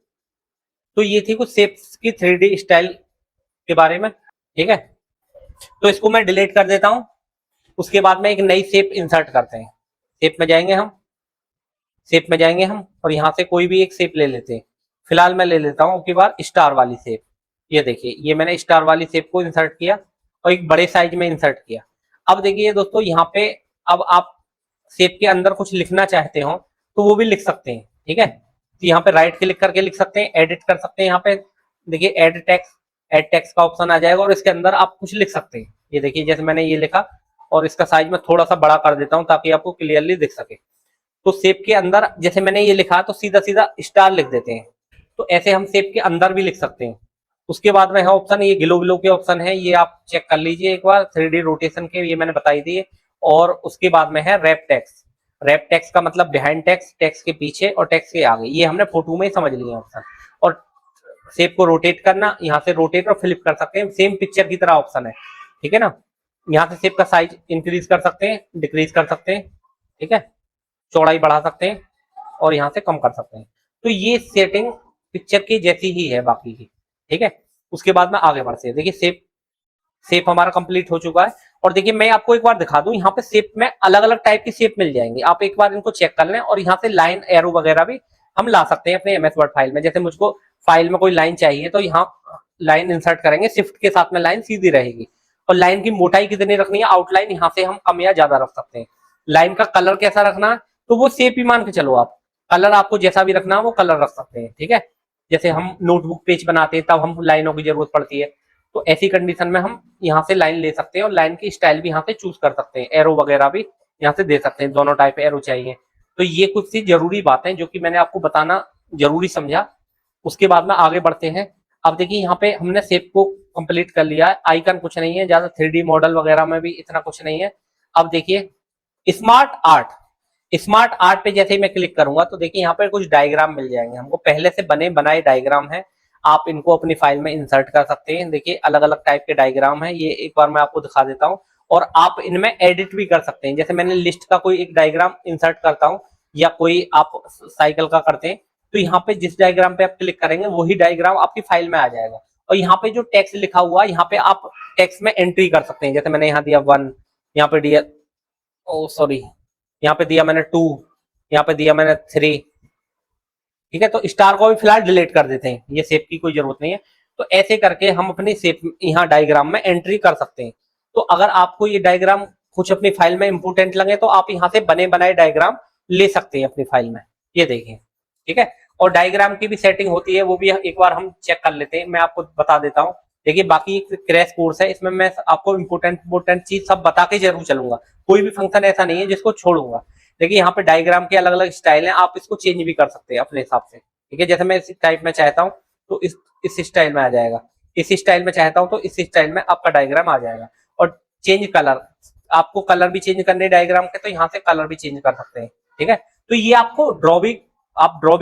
तो ये थी कुछ शेप्स की 3D स्टाइल के बारे में, ठीक है। तो इसको मैं डिलीट कर देता हूं। उसके बाद में एक नई शेप इंसर्ट करते हैं, शेप में जाएंगे हम शेप में जाएंगे हम और यहाँ से कोई भी एक शेप ले लेते हैं। फिलहाल मैं ले लेता हूँ की बार स्टार वाली शेप। ये देखिए, ये मैंने स्टार वाली शेप को इंसर्ट किया और एक बड़े साइज में इंसर्ट किया। अब देखिए दोस्तों, यहाँ पे अब आप शेप के अंदर कुछ लिखना चाहते हो तो वो भी लिख सकते हैं, ठीक है। तो यहाँ पे राइट क्लिक करके लिख सकते हैं, एडिट कर सकते हैं। यहाँ पे देखिए ऐड टेक्स्ट का ऑप्शन आ जाएगा और इसके अंदर आप कुछ लिख सकते हैं। ये देखिए, जैसे मैंने ये लिखा और इसका साइज मैं थोड़ा सा बड़ा कर देता हूँ ताकि आपको क्लियरली दिख सके। तो शेप के अंदर जैसे मैंने ये लिखा तो सीधा सीधा स्टार लिख देते हैं। तो ऐसे हम शेप के अंदर भी लिख सकते हैं। उसके बाद में है ऑप्शन, ये ग्लो ग्लो के ऑप्शन है, ये आप चेक कर लीजिए एक बार। 3D रोटेशन के ये मैंने बताई दिए। और उसके बाद में है रैप टेक्स्ट। रैप टेक्स्ट का मतलब बिहाइंड टेक्स्ट, टेक्स्ट के पीछे और टेक्स्ट के आगे। ये हमने फोटो में ही समझ लिया ऑप्शन। और शेप को रोटेट करना, यहाँ से रोटेट और फ्लिप कर सकते हैं, सेम पिक्चर की तरह ऑप्शन है, ठीक है ना। यहाँ से शेप का साइज इंक्रीज कर सकते हैं, डिक्रीज कर सकते हैं, ठीक है। चौड़ाई बढ़ा सकते हैं और यहाँ से कम कर सकते हैं। तो ये सेटिंग पिक्चर की जैसी ही है बाकी की, ठीक है। उसके बाद में आगे बढ़ते हैं। देखिए शेप हमारा कंप्लीट हो चुका है। और देखिए मैं आपको एक बार दिखा दूं, यहाँ पे शेप में अलग अलग टाइप की शेप मिल जाएंगी, आप एक बार इनको चेक कर लें। और यहाँ से लाइन एरो वगैरह भी हम ला सकते हैं अपने एमएस वर्ड फाइल में। जैसे मुझको फाइल में कोई लाइन चाहिए तो यहाँ लाइन इंसर्ट करेंगे, शिफ्ट के साथ में लाइन सीधी रहेगी। और लाइन की मोटाई कितनी रखनी है, आउटलाइन यहाँ से हम कम या ज्यादा रख सकते हैं। लाइन का कलर कैसा रखना है तो वो शेप ही मान के चलो आप, कलर आपको जैसा भी रखना है वो कलर रख सकते हैं, ठीक है। जैसे हम नोटबुक पेज बनाते हैं तब हम लाइनों की जरूरत पड़ती है, तो ऐसी कंडीशन में हम यहाँ से लाइन ले सकते हैं और लाइन की स्टाइल भी यहाँ से चूज कर सकते हैं। एरो वगैरह भी यहाँ से दे सकते हैं, दोनों टाइप एरो चाहिए। तो ये कुछ सी जरूरी बातें जो कि मैंने आपको बताना जरूरी समझा। उसके बाद में आगे बढ़ते हैं। अब देखिए यहाँ पे हमने शेप को कंप्लीट कर लिया है, आइकन कुछ नहीं है ज्यादा, 3D मॉडल वगैरह में भी इतना कुछ नहीं है। अब देखिए स्मार्ट आर्ट, स्मार्ट आर्ट पे जैसे ही मैं क्लिक करूंगा तो देखिए यहाँ पे कुछ डायग्राम मिल जाएंगे हमको, पहले से बने बनाए डायग्राम है। आप इनको अपनी फाइल में इंसर्ट कर सकते हैं। देखिए अलग अलग टाइप के डायग्राम है, ये एक बार मैं आपको दिखा देता हूँ। और आप इनमें एडिट भी कर सकते हैं। जैसे मैंने लिस्ट का कोई एक डायग्राम इंसर्ट करता हूँ या कोई आप साइकिल का करते हैं, तो यहाँ पे जिस डायग्राम पे आप क्लिक करेंगे वही डायग्राम आपकी फाइल में आ जाएगा। और यहाँ पे जो टेक्स्ट लिखा हुआ है यहाँ पे आप टेक्स्ट में एंट्री कर सकते हैं। जैसे मैंने यहाँ दिया 1, यहाँ पे दिया, ओ सॉरी, यहाँ पे दिया मैंने 2, यहाँ पे दिया मैंने 3, ठीक है। तो स्टार को भी फिलहाल डिलीट कर देते हैं, ये शेप की कोई जरूरत नहीं है। तो ऐसे करके हम अपनी शेप यहाँ डायग्राम में एंट्री कर सकते हैं। तो अगर आपको ये डायग्राम कुछ अपनी फाइल में इंपोर्टेंट लगे तो आप यहाँ से बने बनाए डायग्राम ले सकते हैं अपनी फाइल में, ये देखिए, ठीक है। और डायग्राम की भी सेटिंग होती है, वो भी एक बार हम चेक कर लेते हैं, मैं आपको बता देता हूँ। देखिए बाकी एक क्रैश कोर्स है, इसमें मैं आपको इंपोर्टेंट चीज सब बता के जरूर चलूंगा, कोई भी फंक्शन ऐसा नहीं है जिसको छोड़ूंगा। देखिए यहाँ पे डायग्राम के अलग अलग स्टाइल हैं, आप इसको चेंज भी कर सकते हैं अपने हिसाब से, ठीक है। जैसे मैं इस टाइप में चाहता हूँ तो इस स्टाइल में आ जाएगा, इस स्टाइल में चाहता हूँ तो इस स्टाइल में आपका डायग्राम आ जाएगा। और चेंज कलर, आपको कलर भी चेंज करने डायग्राम के तो यहाँ से कलर भी चेंज कर सकते हैं, ठीक है। तो ये आपको ड्रॉ भी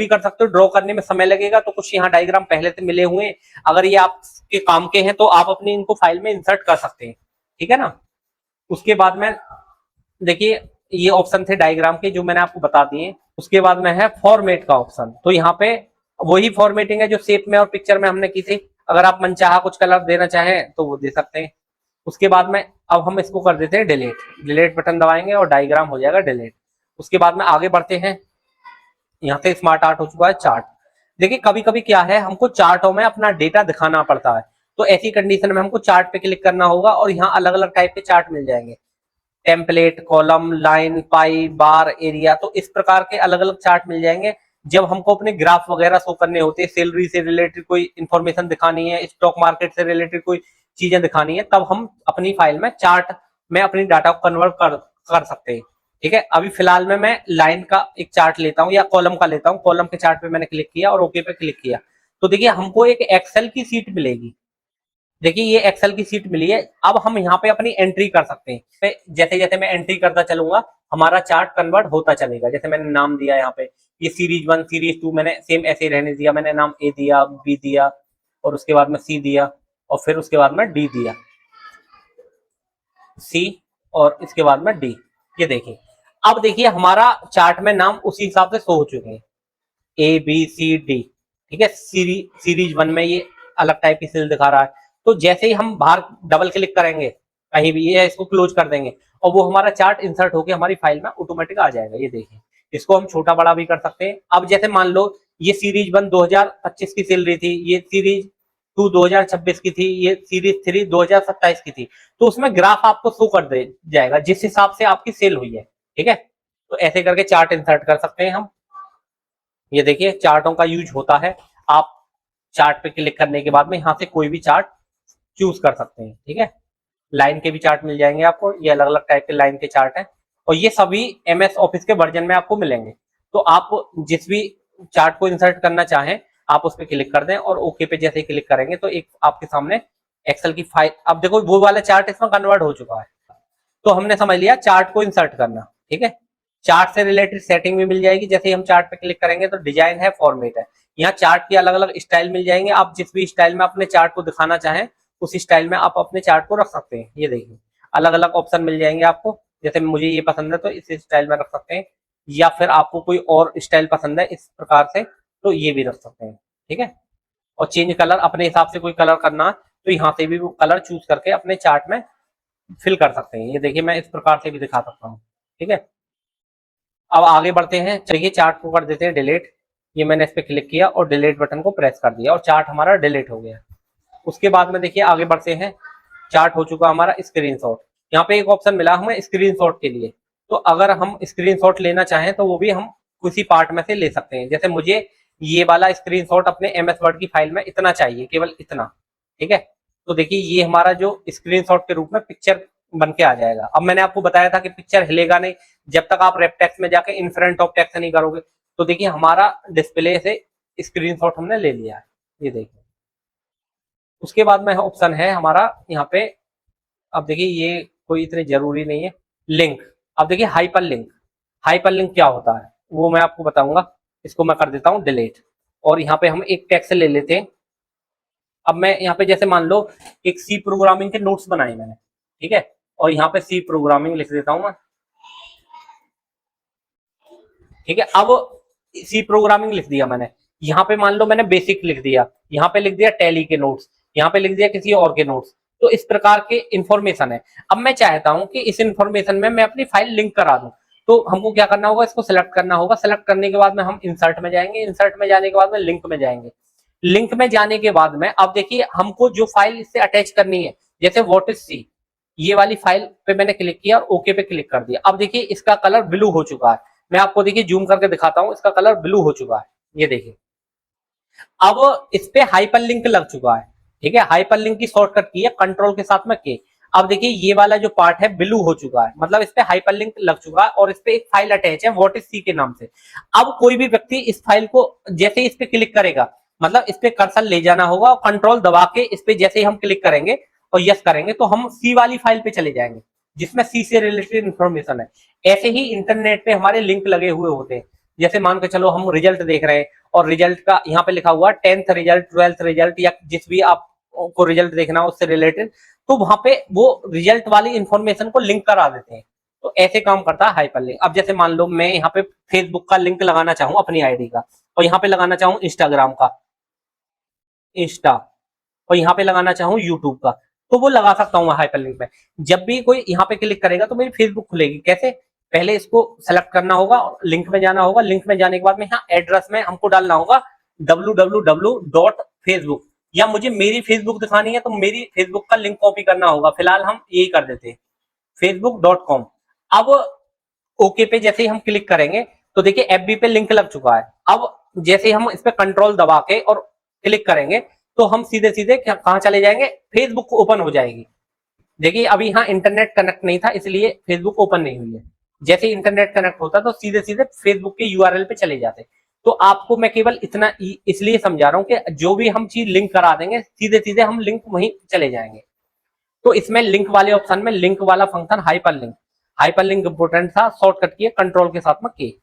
कर सकते हो, ड्रॉ करने में समय लगेगा तो कुछ यहाँ डायग्राम पहले से मिले हुए हैं, अगर ये आपके काम के हैं तो आप अपनी इनको फाइल में इंसर्ट कर सकते हैं, ठीक है ना। उसके बाद में देखिए ये ऑप्शन थे डायग्राम के जो मैंने आपको बता दिए। उसके बाद में है फॉर्मेट का ऑप्शन, तो यहाँ पे वही फॉर्मेटिंग है जो शेप में और पिक्चर में हमने की थी। अगर आप मनचाहा कुछ कलर देना चाहें तो वो दे सकते हैं। उसके बाद में अब हम इसको कर देते हैं डिलीट, डिलीट बटन दबाएंगे और डायग्राम हो जाएगा डिलीट। उसके बाद में आगे बढ़ते हैं, यहाँ से स्मार्ट आर्ट हो चुका है चार्ट। देखिए कभी कभी क्या है, हमको चार्टों में अपना डेटा दिखाना पड़ता है, तो ऐसी कंडीशन में हमको चार्ट पे क्लिक करना होगा और यहाँ अलग अलग टाइप के चार्ट मिल जाएंगे, टेम्पलेट, कॉलम, लाइन, पाई, बार, एरिया। तो इस प्रकार के अलग अलग चार्ट मिल जाएंगे। जब हमको अपने ग्राफ वगैरह शो करने होते हैं, सैलरी से रिलेटेड कोई इंफॉर्मेशन दिखानी है, स्टॉक मार्केट से रिलेटेड कोई चीजें दिखानी है, तब हम अपनी फाइल में चार्ट में अपनी डाटा को कन्वर्ट कर सकते हैं, ठीक है। अभी फिलहाल में मैं लाइन का एक चार्ट लेता हूँ या कॉलम का लेता हूँ। कॉलम के चार्ट पे मैंने क्लिक किया और ओके पे क्लिक किया, तो देखिए हमको एक एक्सेल की सीट मिलेगी। देखिए ये एक्सेल की सीट मिली है, अब हम यहाँ पे अपनी एंट्री कर सकते हैं। जैसे जैसे मैं एंट्री करता चलूंगा हमारा चार्ट कन्वर्ट होता चलेगा। जैसे मैंने नाम दिया यहाँ पे, ये सीरीज 1 सीरीज 2 मैंने सेम ऐसे ही रहने दिया। मैंने नाम ए दिया, बी दिया और उसके बाद में सी दिया और फिर उसके बाद में डी दिया, सी और इसके बाद में डी। ये देखिए अब देखिए हमारा चार्ट में नाम उसी हिसाब से शो हो चुके हैं, ए बी सी डी, ठीक है। सीरीज 1 में ये अलग टाइप की सेल दिखा रहा है, तो जैसे ही हम बाहर डबल क्लिक करेंगे कहीं भी, ये इसको क्लोज कर देंगे और वो हमारा चार्ट इंसर्ट होकर हमारी फाइल में ऑटोमेटिक आ जाएगा। ये देखिए इसको हम छोटा बड़ा भी कर सकते हैं। अब जैसे मान लो ये सीरीज 1 2025 की चल रही थी, ये सीरीज 2 2026 की थी, ये सीरीज 3 2027 की थी, तो उसमें ग्राफ आपको शो कर दे जाएगा जिस हिसाब से आपकी सेल हुई है। ठीक है, तो ऐसे करके चार्ट इंसर्ट कर सकते हैं हम। ये देखिए चार्टों का यूज होता है। आप चार्ट पे क्लिक करने के बाद में यहाँ से कोई भी चार्ट चूज कर सकते हैं। ठीक है, लाइन के भी चार्ट मिल जाएंगे आपको, ये अलग अलग टाइप के लाइन के चार्ट हैं और ये सभी एमएस ऑफिस के वर्जन में आपको मिलेंगे। तो आप जिस भी चार्ट को इंसर्ट करना चाहें आप उस पर क्लिक कर दें और ओके पे जैसे ही क्लिक करेंगे तो एक आपके सामने एक्सेल की फाइल, अब देखो वो वाला चार्ट इसमें कन्वर्ट हो चुका है। तो हमने समझ लिया चार्ट को इंसर्ट करना। ठीक है, चार्ट से रिलेटेड सेटिंग भी मिल जाएगी। जैसे ही हम चार्ट पे क्लिक करेंगे तो डिजाइन है, फॉर्मेट है, यहाँ चार्ट की अलग अलग स्टाइल मिल जाएंगे। आप जिस भी स्टाइल में अपने चार्ट को दिखाना चाहें उस स्टाइल में आप अपने चार्ट को रख सकते हैं। ये देखिए अलग अलग ऑप्शन मिल जाएंगे आपको, जैसे मुझे ये पसंद है तो इस स्टाइल में रख सकते हैं, या फिर आपको कोई और स्टाइल पसंद है इस प्रकार से तो ये भी रख सकते हैं। ठीक है, और चेंज कलर अपने हिसाब से कोई कलर करना है तो यहाँ से भी वो कलर चूज करके अपने चार्ट में फिल कर सकते हैं। ये देखिए मैं इस प्रकार से भी दिखा सकता हूँ। ठीक है, अब आगे बढ़ते हैं। चलिए चार्ट को कर देते हैं डिलीट। ये मैंने इस पे क्लिक किया और डिलीट बटन को प्रेस कर दिया और चार्ट हमारा डिलीट हो गया। उसके बाद में देखिए आगे बढ़ते हैं। चार्ट हो चुका हमारा स्क्रीनशॉट। यहाँ पे एक ऑप्शन मिला हमें स्क्रीनशॉट के लिए, तो अगर हम स्क्रीनशॉट लेना चाहें तो वो भी हम किसी पार्ट में से ले सकते हैं। जैसे मुझे ये वाला स्क्रीनशॉट अपने एमएस वर्ड की फाइल में इतना चाहिए, केवल इतना। ठीक है, तो देखिए ये हमारा जो स्क्रीनशॉट के रूप में पिक्चर बन के आ जाएगा। अब मैंने आपको बताया था कि पिक्चर हिलेगा नहीं जब तक आप रेप टेक्स्ट में जाके इन फ्रंट ऑफ टेक्स्ट नहीं करोगे। तो देखिए हमारा डिस्प्ले से स्क्रीनशॉट हमने ले लिया है। ये देखिए उसके बाद में ऑप्शन है हमारा यहाँ पे, अब देखिए ये कोई इतने जरूरी नहीं है, लिंक। अब देखिए हाइपर लिंक, हाइपर लिंक क्या होता है वो मैं आपको बताऊंगा। इसको मैं कर देता हूँ डिलीट और यहाँ पे हम एक टेक्स्ट ले लेते हैं। अब मैं यहाँ पे जैसे मान लो एक सी प्रोग्रामिंग के नोट्स बनाए मैंने। ठीक है, और यहाँ पे सी प्रोग्रामिंग लिख देता हूँ मैं। ठीक है, अब सी प्रोग्रामिंग लिख दिया मैंने। यहाँ पे मान लो मैंने बेसिक लिख दिया, यहाँ पे लिख दिया टैली के नोट्स, यहाँ पे लिख दिया किसी और के नोट्स। तो इस प्रकार के इंफॉर्मेशन है। अब मैं चाहता हूं कि इस इंफॉर्मेशन में मैं अपनी फाइल लिंक करा दूं, तो हमको क्या करना होगा, इसको सिलेक्ट करना होगा। सिलेक्ट करने के बाद में हम इंसर्ट में जाएंगे, इंसर्ट में जाने के बाद में लिंक में जाएंगे। लिंक में जाने के बाद में अब देखिए हमको जो फाइल इससे अटैच करनी है, जैसे व्हाट इज सी, ये वाली फाइल पे मैंने क्लिक किया और ओके पे क्लिक कर दिया। अब देखिए इसका कलर ब्लू हो चुका है। मैं आपको देखिए जूम करके दिखाता हूं, इसका कलर ब्लू हो चुका है। ये देखिए अब इस पे हाइपर लिंक लग चुका है। ठीक है, हाइपर लिंक की शॉर्टकट की है कंट्रोल के साथ में के। अब देखिए ये वाला जो पार्ट है ब्लू हो चुका है, मतलब इस पे हाइपर लिंक लग चुका है और इस पे एक फाइल अटैच है व्हाट इज सी के नाम से। अब कोई भी व्यक्ति इस फाइल को जैसे ही इस पे क्लिक करेगा, मतलब इस पे कर्सर ले जाना होगा और कंट्रोल दबा के इस पे जैसे ही हम क्लिक करेंगे और यस करेंगे तो हम सी वाली फाइल पे चले जाएंगे जिसमें सी से रिलेटेड इंफॉर्मेशन है। ऐसे ही इंटरनेट पे हमारे लिंक लगे हुए होते हैं। जैसे मान के चलो हम रिजल्ट देख रहे हैं और रिजल्ट का यहाँ पे लिखा हुआ 10th रिजल्ट, 12th रिजल्ट, या जिस भी आपको रिजल्ट देखना हो उससे रिलेटेड, तो वहां पे वो रिजल्ट वाली इंफॉर्मेशन को लिंक करा देते हैं। तो ऐसे काम करता है हाइपर लिंक। अब जैसे मान लो मैं यहाँ पे फेसबुक का लिंक लगाना चाहूँ अपनी आईडी का, और यहाँ पे लगाना चाहूँ इंस्टाग्राम का इंस्टा, और यहाँ पे लगाना चाहूँ यूट्यूब का, तो वो लगा सकता हूँ हाइपर लिंक में। जब भी कोई यहाँ पे क्लिक करेगा तो मेरी फेसबुक खुलेगी। कैसे, पहले इसको सेलेक्ट करना होगा, लिंक में जाना होगा, लिंक में जाने के बाद में यहाँ एड्रेस में हमको डालना होगा www.facebook, या मुझे मेरी फेसबुक दिखानी है तो मेरी फेसबुक का लिंक कॉपी करना होगा। फिलहाल हम यही कर देते हैं facebook.com। अब ओके पे जैसे ही हम क्लिक करेंगे तो देखिए एफबी पे लिंक लग चुका है। अब जैसे ही हम इस पे कंट्रोल दबा के और क्लिक करेंगे तो हम सीधे सीधे कहां चले जाएंगे, फेसबुक ओपन हो जाएगी। देखिए अभी यहाँ इंटरनेट कनेक्ट नहीं था इसलिए फेसबुक ओपन नहीं हुई है। जैसे ही इंटरनेट कनेक्ट होता तो सीधे सीधे फेसबुक के यूआरएल पे चले जाते। तो आपको मैं केवल इतना इसलिए समझा रहा हूँ कि जो भी हम चीज लिंक करा देंगे सीधे सीधे हम लिंक वहीं चले जाएंगे। तो इसमें लिंक वाले ऑप्शन में लिंक वाला function hyper link, hyper link important था, शॉर्टकट किए कंट्रोल के साथ में के।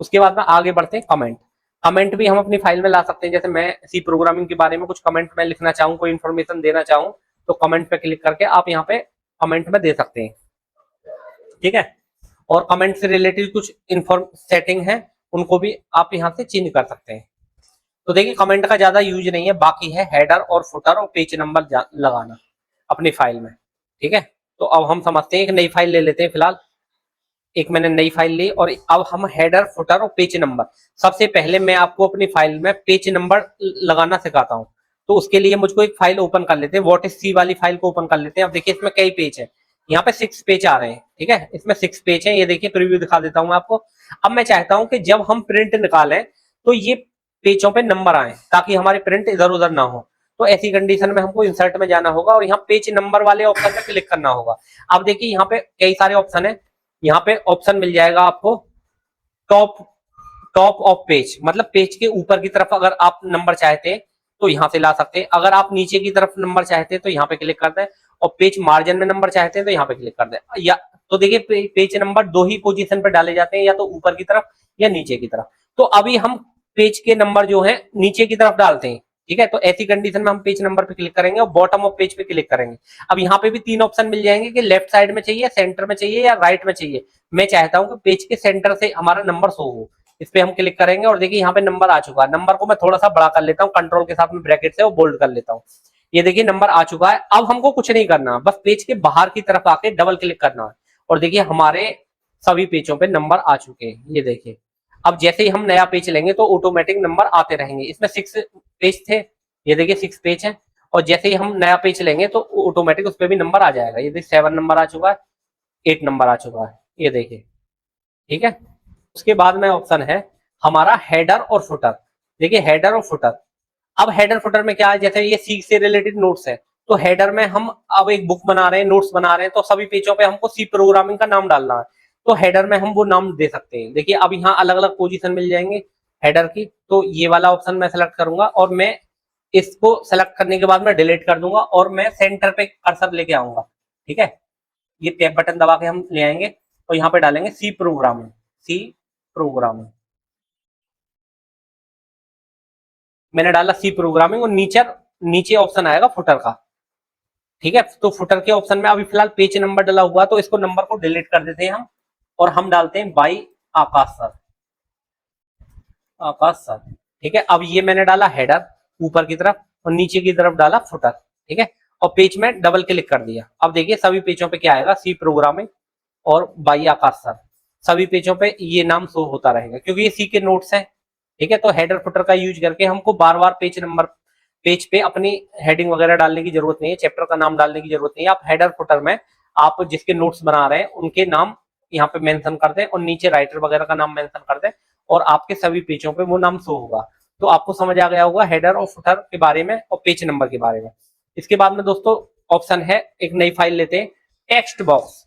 उसके बाद में आगे बढ़ते हैं कमेंट। कमेंट भी हम अपनी फाइल में ला सकते हैं। जैसे मैं सी प्रोग्रामिंग के बारे में कुछ कमेंट में लिखना चाहूँ, कोई इन्फॉर्मेशन देना चाहूँ, तो कमेंट पे क्लिक करके आप यहाँ पे कमेंट में दे सकते हैं। ठीक है, और कमेंट से रिलेटेड कुछ इन्फॉर्म सेटिंग है उनको भी आप यहाँ से चेंज कर सकते हैं। तो देखिए कमेंट का ज्यादा यूज नहीं है, बाकी है हेडर और फुटर और पेज नंबर लगाना अपनी फाइल में। ठीक है, तो अब हम समझते हैं एक नई फाइल ले लेते हैं फिलहाल। एक मैंने नई फाइल ली और अब हम हेडर, फुटर और पेज नंबर, सबसे पहले मैं आपको अपनी फाइल में पेज नंबर लगाना सिखाता हूँ। तो उसके लिए मुझको एक फाइल ओपन कर लेते हैं, व्हाट इज सी वाली फाइल को ओपन कर लेते हैं। अब देखिए इसमें कई पेज है, यहाँ पे 6 पेज आ रहे हैं, ठीक है, इसमें 6 पेज है, ये देखिए प्रीव्यू दिखा देता हूँ मैं आपको। अब मैं चाहता हूँ कि जब हम प्रिंट निकालें तो ये पेजों पे नंबर आए, ताकि हमारे प्रिंट इधर उधर ना हो। तो ऐसी कंडीशन में हमको इंसर्ट में जाना होगा और यहाँ पेज नंबर वाले ऑप्शन पे क्लिक करना होगा। अब देखिए यहाँ पे कई सारे ऑप्शन है, यहाँ पे ऑप्शन मिल जाएगा आपको टॉप टॉप ऑफ पेज, मतलब पेज के ऊपर की तरफ अगर आप नंबर चाहते हैं तो यहाँ से ला सकते हैं, अगर आप नीचे की तरफ नंबर चाहते हैं तो यहाँ पे क्लिक कर दें, और पेज मार्जिन में नंबर चाहते हैं तो यहाँ पे क्लिक कर दें। या तो देखिए पेज नंबर दो ही पोजीशन पर डाले जाते हैं, या तो ऊपर की तरफ या नीचे की तरफ। तो अभी हम पेज के नंबर जो है नीचे की तरफ डालते हैं, ठीक है। तो ऐसी कंडीशन में हम पेज नंबर पे क्लिक करेंगे और बॉटम ऑफ पेज पे क्लिक करेंगे। अब यहाँ पे भी 3 ऑप्शन मिल जाएंगे कि लेफ्ट साइड में चाहिए, सेंटर में चाहिए या राइट में चाहिए। मैं चाहता हूँ कि पेज के सेंटर से हमारा नंबर शो हो, इस पे हम क्लिक करेंगे और देखिए यहाँ पे नंबर आ चुका है। नंबर को मैं थोड़ा सा बड़ा कर लेता हूँ, कंट्रोल के साथ में ब्रैकेट से वो बोल्ड कर लेता हूँ। ये देखिए नंबर आ चुका है। अब हमको कुछ नहीं करना, बस पेज के बाहर की तरफ आके डबल क्लिक करना है और देखिए हमारे सभी पेजों पे नंबर आ चुके हैं, ये देखिए। अब जैसे ही हम नया पेज लेंगे तो ऑटोमेटिक नंबर आते रहेंगे। इसमें 6 पेज थे, ये देखिए 6 पेज है, और जैसे ही हम नया पेज लेंगे तो ऑटोमेटिक उस पर भी नंबर आ जाएगा। ये देखिए 7 नंबर आ चुका है, 8 नंबर आ चुका है, ये देखिए, ठीक है। उसके बाद में ऑप्शन है हमारा हेडर और फुटर। देखिए हेडर और फुटर, अब हेडर फुटर में क्या है, जैसे ये सी से रिलेटेड नोट्स है, तो हेडर में हम अब एक बुक बना रहे हैं, नोट्स बना रहे हैं, तो सभी पेजों पे हमको सी प्रोग्रामिंग का नाम डालना है। तो हेडर में हम वो नाम दे सकते हैं। देखिए अब यहाँ अलग अलग पोजीशन मिल जाएंगे हेडर की, तो ये वाला ऑप्शन मैं सेलेक्ट करूंगा और मैं इसको सेलेक्ट करने के बाद मैं डिलीट कर दूंगा और मैं सेंटर पे कर्सर लेके आऊंगा, ठीक है। ये टैब बटन दबा के हम ले आएंगे और यहाँ पे डालेंगे सी प्रोग्रामिंग, सी प्रोग्रामिंग, मैंने डाला सी प्रोग्रामिंग और नीचे नीचे ऑप्शन आएगा फुटर का, ठीक है। तो फुटर के ऑप्शन में अभी फिलहाल पेज नंबर डाला हुआ, तो इसको नंबर को डिलीट कर देते हैं हम और हम डालते हैं by Akash sir, Akash sir, ठीक है। अब ये मैंने डाला हेडर ऊपर की तरफ और नीचे की तरफ डाला फुटर, ठीक है, और पेज में डबल क्लिक कर दिया। अब देखिए सभी पेजों पे क्या आएगा, सी प्रोग्रामिंग और बाई आकाश सर, सभी पेजों पे ये नाम शो होता रहेगा क्योंकि ये सी के नोट्स हैं, ठीक है। तो हेडर फुटर का यूज करके हमको बार बार पेज नंबर, पेज पे अपनी हेडिंग वगैरह डालने की जरूरत नहीं है, चैप्टर का नाम डालने की जरूरत नहीं है। आप हेडर फुटर में आप जिसके नोट्स बना रहे हैं उनके नाम यहाँ पे मेंशन कर दें और नीचे राइटर वगैरह का नाम मेंशन कर दें और आपके सभी पेजों पे वो नाम शो होगा। तो आपको समझ आ गया होगा हेडर और फुटर के बारे में और पेज नंबर के बारे में। इसके बाद में दोस्तों ऑप्शन है, एक नई फाइल लेते हैं, टेक्स्ट बॉक्स।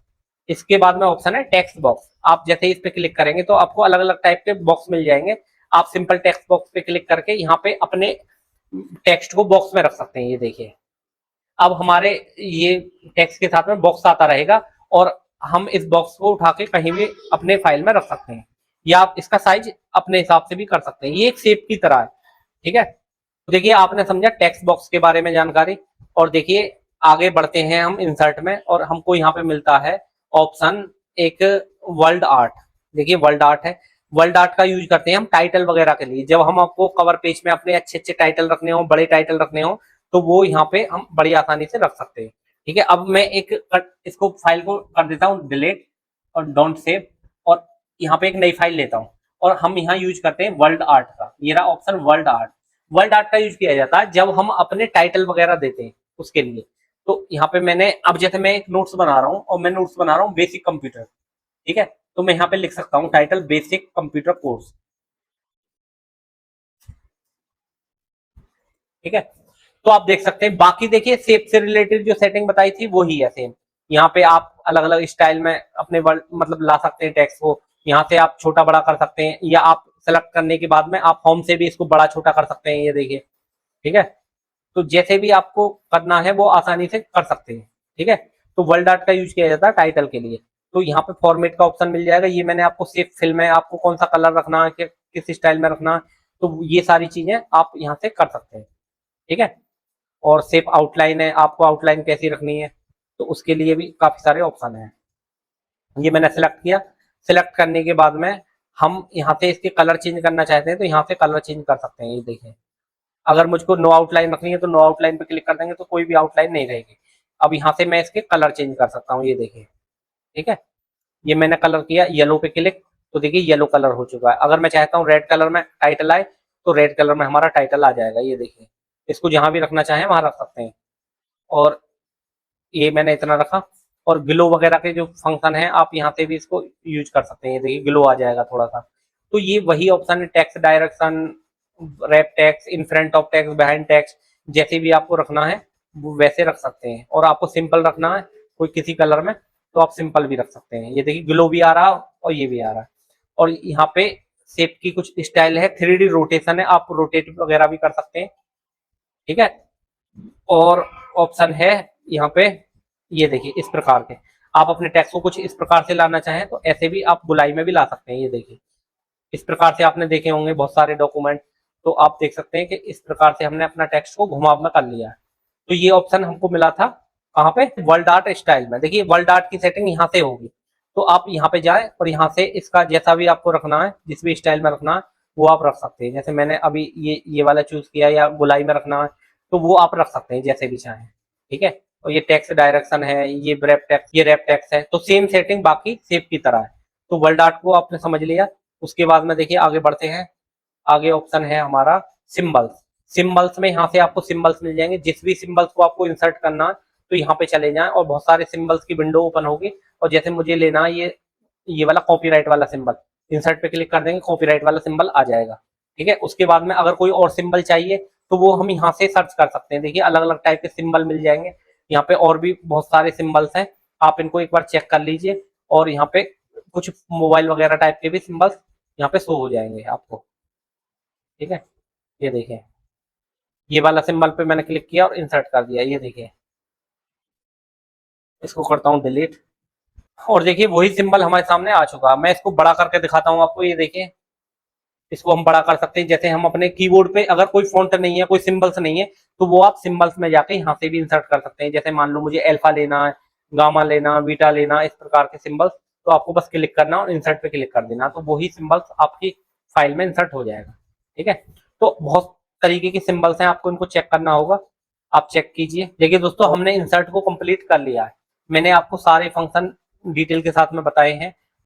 इसके बाद में ऑप्शन है टेक्स्ट बॉक्स। आप जैसे ही इस पे क्लिक करेंगे तो आपको अलग अलग टाइप के बॉक्स मिल जाएंगे। आप सिंपल टेक्स्ट बॉक्स पे क्लिक करके यहाँ पे अपने टेक्स्ट को बॉक्स में रख सकते हैं। ये देखिए अब हमारे ये टेक्स्ट के साथ में बॉक्स आता रहेगा और हम इस बॉक्स को उठा के कहीं भी अपने फाइल में रख सकते हैं, या आप इसका साइज अपने हिसाब से भी कर सकते हैं। ये एक शेप की तरह है, ठीक है। तो देखिए आपने समझा टेक्स्ट बॉक्स के बारे में जानकारी। और देखिए आगे बढ़ते हैं हम इंसर्ट में और हमको यहाँ पे मिलता है ऑप्शन एक वर्ल्ड आर्ट। देखिए वर्ल्ड आर्ट है, वर्ल्ड आर्ट का यूज करते हैं हम टाइटल वगैरह के लिए। जब हम आपको कवर पेज में अपने अच्छे अच्छे टाइटल रखने हो, बड़े टाइटल रखने हो, तो वो यहाँ पे हम बड़ी आसानी से रख सकते हैं, ठीक है। अब मैं एक इसको फाइल को कर देता हूँ डिलीट और डोंट सेव, और यहाँ पे एक नई फाइल लेता हूँ और हम यहाँ यूज करते हैं वर्ल्ड आर्ट का। ये रहा option world art. World art का यूज किया जाता है जब हम अपने टाइटल वगैरह देते हैं उसके लिए। तो यहाँ पे मैंने अब जैसे मैं एक नोट्स बना रहा हूँ और मैं नोट्स बना रहा हूँ बेसिक कंप्यूटर, ठीक है। तो मैं यहाँ पे लिख सकता हूँ टाइटल बेसिक कंप्यूटर कोर्स, ठीक है। तो आप देख सकते हैं, बाकी देखिए शेप से रिलेटेड जो सेटिंग बताई थी वो ही है सेम। यहाँ पे आप अलग अलग स्टाइल में अपने वर्ड मतलब ला सकते हैं टेक्स्ट को, यहाँ से आप छोटा बड़ा कर सकते हैं, या आप सेलेक्ट करने के बाद में आप होम से भी इसको बड़ा छोटा कर सकते हैं, ये देखिए, ठीक है। तो जैसे भी आपको करना है वो आसानी से कर सकते हैं, ठीक है। तो वर्ल्ड आर्ट का यूज किया जाता है टाइटल के लिए। तो यहाँ पे फॉर्मेट का ऑप्शन मिल जाएगा, ये मैंने आपको सेफ फिल है, आपको कौन सा कलर रखना है, किस स्टाइल में रखना है, तो ये सारी चीजें आप यहाँ से कर सकते हैं, ठीक है। और सेफ आउटलाइन है, आपको आउटलाइन कैसी रखनी है, तो उसके लिए भी काफी सारे ऑप्शन हैं। ये मैंने सेलेक्ट किया, सेलेक्ट करने के बाद में हम यहाँ से इसके कलर चेंज करना चाहते हैं तो यहाँ से कलर चेंज कर सकते हैं। ये देखें, अगर मुझको नो आउटलाइन रखनी है तो नो आउटलाइन पे क्लिक कर देंगे तो कोई भी आउटलाइन नहीं रहेगी। अब यहाँ से मैं इसके कलर चेंज कर सकता हूँ, ये देखिए, ठीक है। ये मैंने कलर किया, येलो पे क्लिक, तो देखिए येलो कलर हो चुका है। अगर मैं चाहता हूँ रेड कलर में टाइटल आए तो रेड कलर में हमारा टाइटल आ जाएगा। ये देखिए, इसको जहां भी रखना चाहें वहां रख सकते हैं। और ये मैंने इतना रखा। और ग्लो वगैरह के जो फंक्शन है आप यहाँ से भी इसको यूज कर सकते हैं। ये देखिए ग्लो आ जाएगा थोड़ा सा। तो ये वही ऑप्शन है, text direction, wrap text, in front of text, behind text, जैसे भी आपको रखना है वो वैसे रख सकते हैं। और आपको सिंपल रखना है कोई किसी कलर में तो आप सिंपल भी रख सकते हैं। ये देखिए ग्लो भी आ रहा है और ये भी आ रहा है। और यहाँ पे शेप की कुछ स्टाइल है, 3D रोटेशन है, आप रोटेट वगैरह भी कर सकते हैं। ठीक है। और ऑप्शन है यहाँ पे, ये देखिए इस प्रकार के, आप अपने टेक्स्ट को कुछ इस प्रकार से लाना चाहें तो ऐसे भी आप गोलाई में भी ला सकते हैं। ये देखिए इस प्रकार से आपने देखे होंगे बहुत सारे डॉक्यूमेंट, तो आप देख सकते हैं कि इस प्रकार से हमने अपना टेक्स्ट को घुमावना कर लिया है। तो ये ऑप्शन हमको मिला था कहाँ पे, वर्ल्ड आर्ट स्टाइल में। देखिए वर्ल्ड आर्ट की सेटिंग यहाँ से होगी, तो आप यहाँ पे जाए और यहाँ से इसका जैसा भी आपको रखना है, जिस भी स्टाइल में रखना है वो आप रख सकते हैं। जैसे मैंने अभी ये वाला चूज किया, या गोलाई में रखना है तो वो आप रख सकते हैं जैसे भी चाहें। ठीक है। और ये टेक्स्ट डायरेक्शन है, ये रैप टेक्स्ट, ये रैप टेक्स्ट है, तो सेम सेटिंग बाकी सेप की तरह है। तो वर्ल्ड आर्ट को आपने समझ लिया। उसके बाद में देखिए आगे बढ़ते हैं। आगे ऑप्शन है हमारा सिंबल्स। सिंबल्स में यहाँ से आपको सिंबल्स मिल जाएंगे, जिस भी सिंबल्स को आपको इंसर्ट करना है तो यहाँ पे चले जाएं और बहुत सारे सिंबल्स की विंडो ओपन होगी। और जैसे मुझे लेना है ये वाला कॉपीराइट वाला सिंबल, इंसर्ट पे क्लिक कर देंगे, कॉपीराइट वाला सिंबल आ जाएगा। ठीक है। उसके बाद में अगर कोई और सिंबल चाहिए तो वो हम यहाँ से सर्च कर सकते हैं। देखिए अलग अलग टाइप के सिंबल मिल जाएंगे यहाँ पे, और भी बहुत सारे सिंबल्स हैं, आप इनको एक बार चेक कर लीजिए। और यहाँ पे कुछ मोबाइल वगैरह टाइप के भी सिंबल्स यहाँ पे शो हो जाएंगे आपको। ठीक है। ये देखिए ये वाला सिंबल पे मैंने क्लिक किया और इंसर्ट कर दिया। ये देखिए इसको करता हूँ डिलीट, और देखिए वही सिंबल हमारे सामने आ चुका। मैं इसको बड़ा करके दिखाता हूँ आपको। ये देखिए इसको हम बड़ा कर सकते हैं। जैसे हम अपने कीबोर्ड पे अगर कोई फॉन्ट नहीं है, कोई सिंबल्स नहीं है, तो वो आप सिंबल्स में जाके यहाँ से भी इंसर्ट कर सकते हैं। जैसे मान लो मुझे अल्फा लेना है, गामा लेना, बीटा लेना, इस प्रकार के सिंबल्स, तो आपको बस क्लिक करना और इंसर्ट पे क्लिक कर देना, तो वही सिंबल्स आपकी फाइल में इंसर्ट हो जाएगा। ठीक है। तो बहुत तरीके के सिंबल्स हैं, आपको इनको चेक करना होगा, आप चेक कीजिए। देखिए दोस्तों हमने इंसर्ट को कंप्लीट कर लिया है। मैंने आपको सारे फंक्शन डिटेल के साथ में बताए हैं।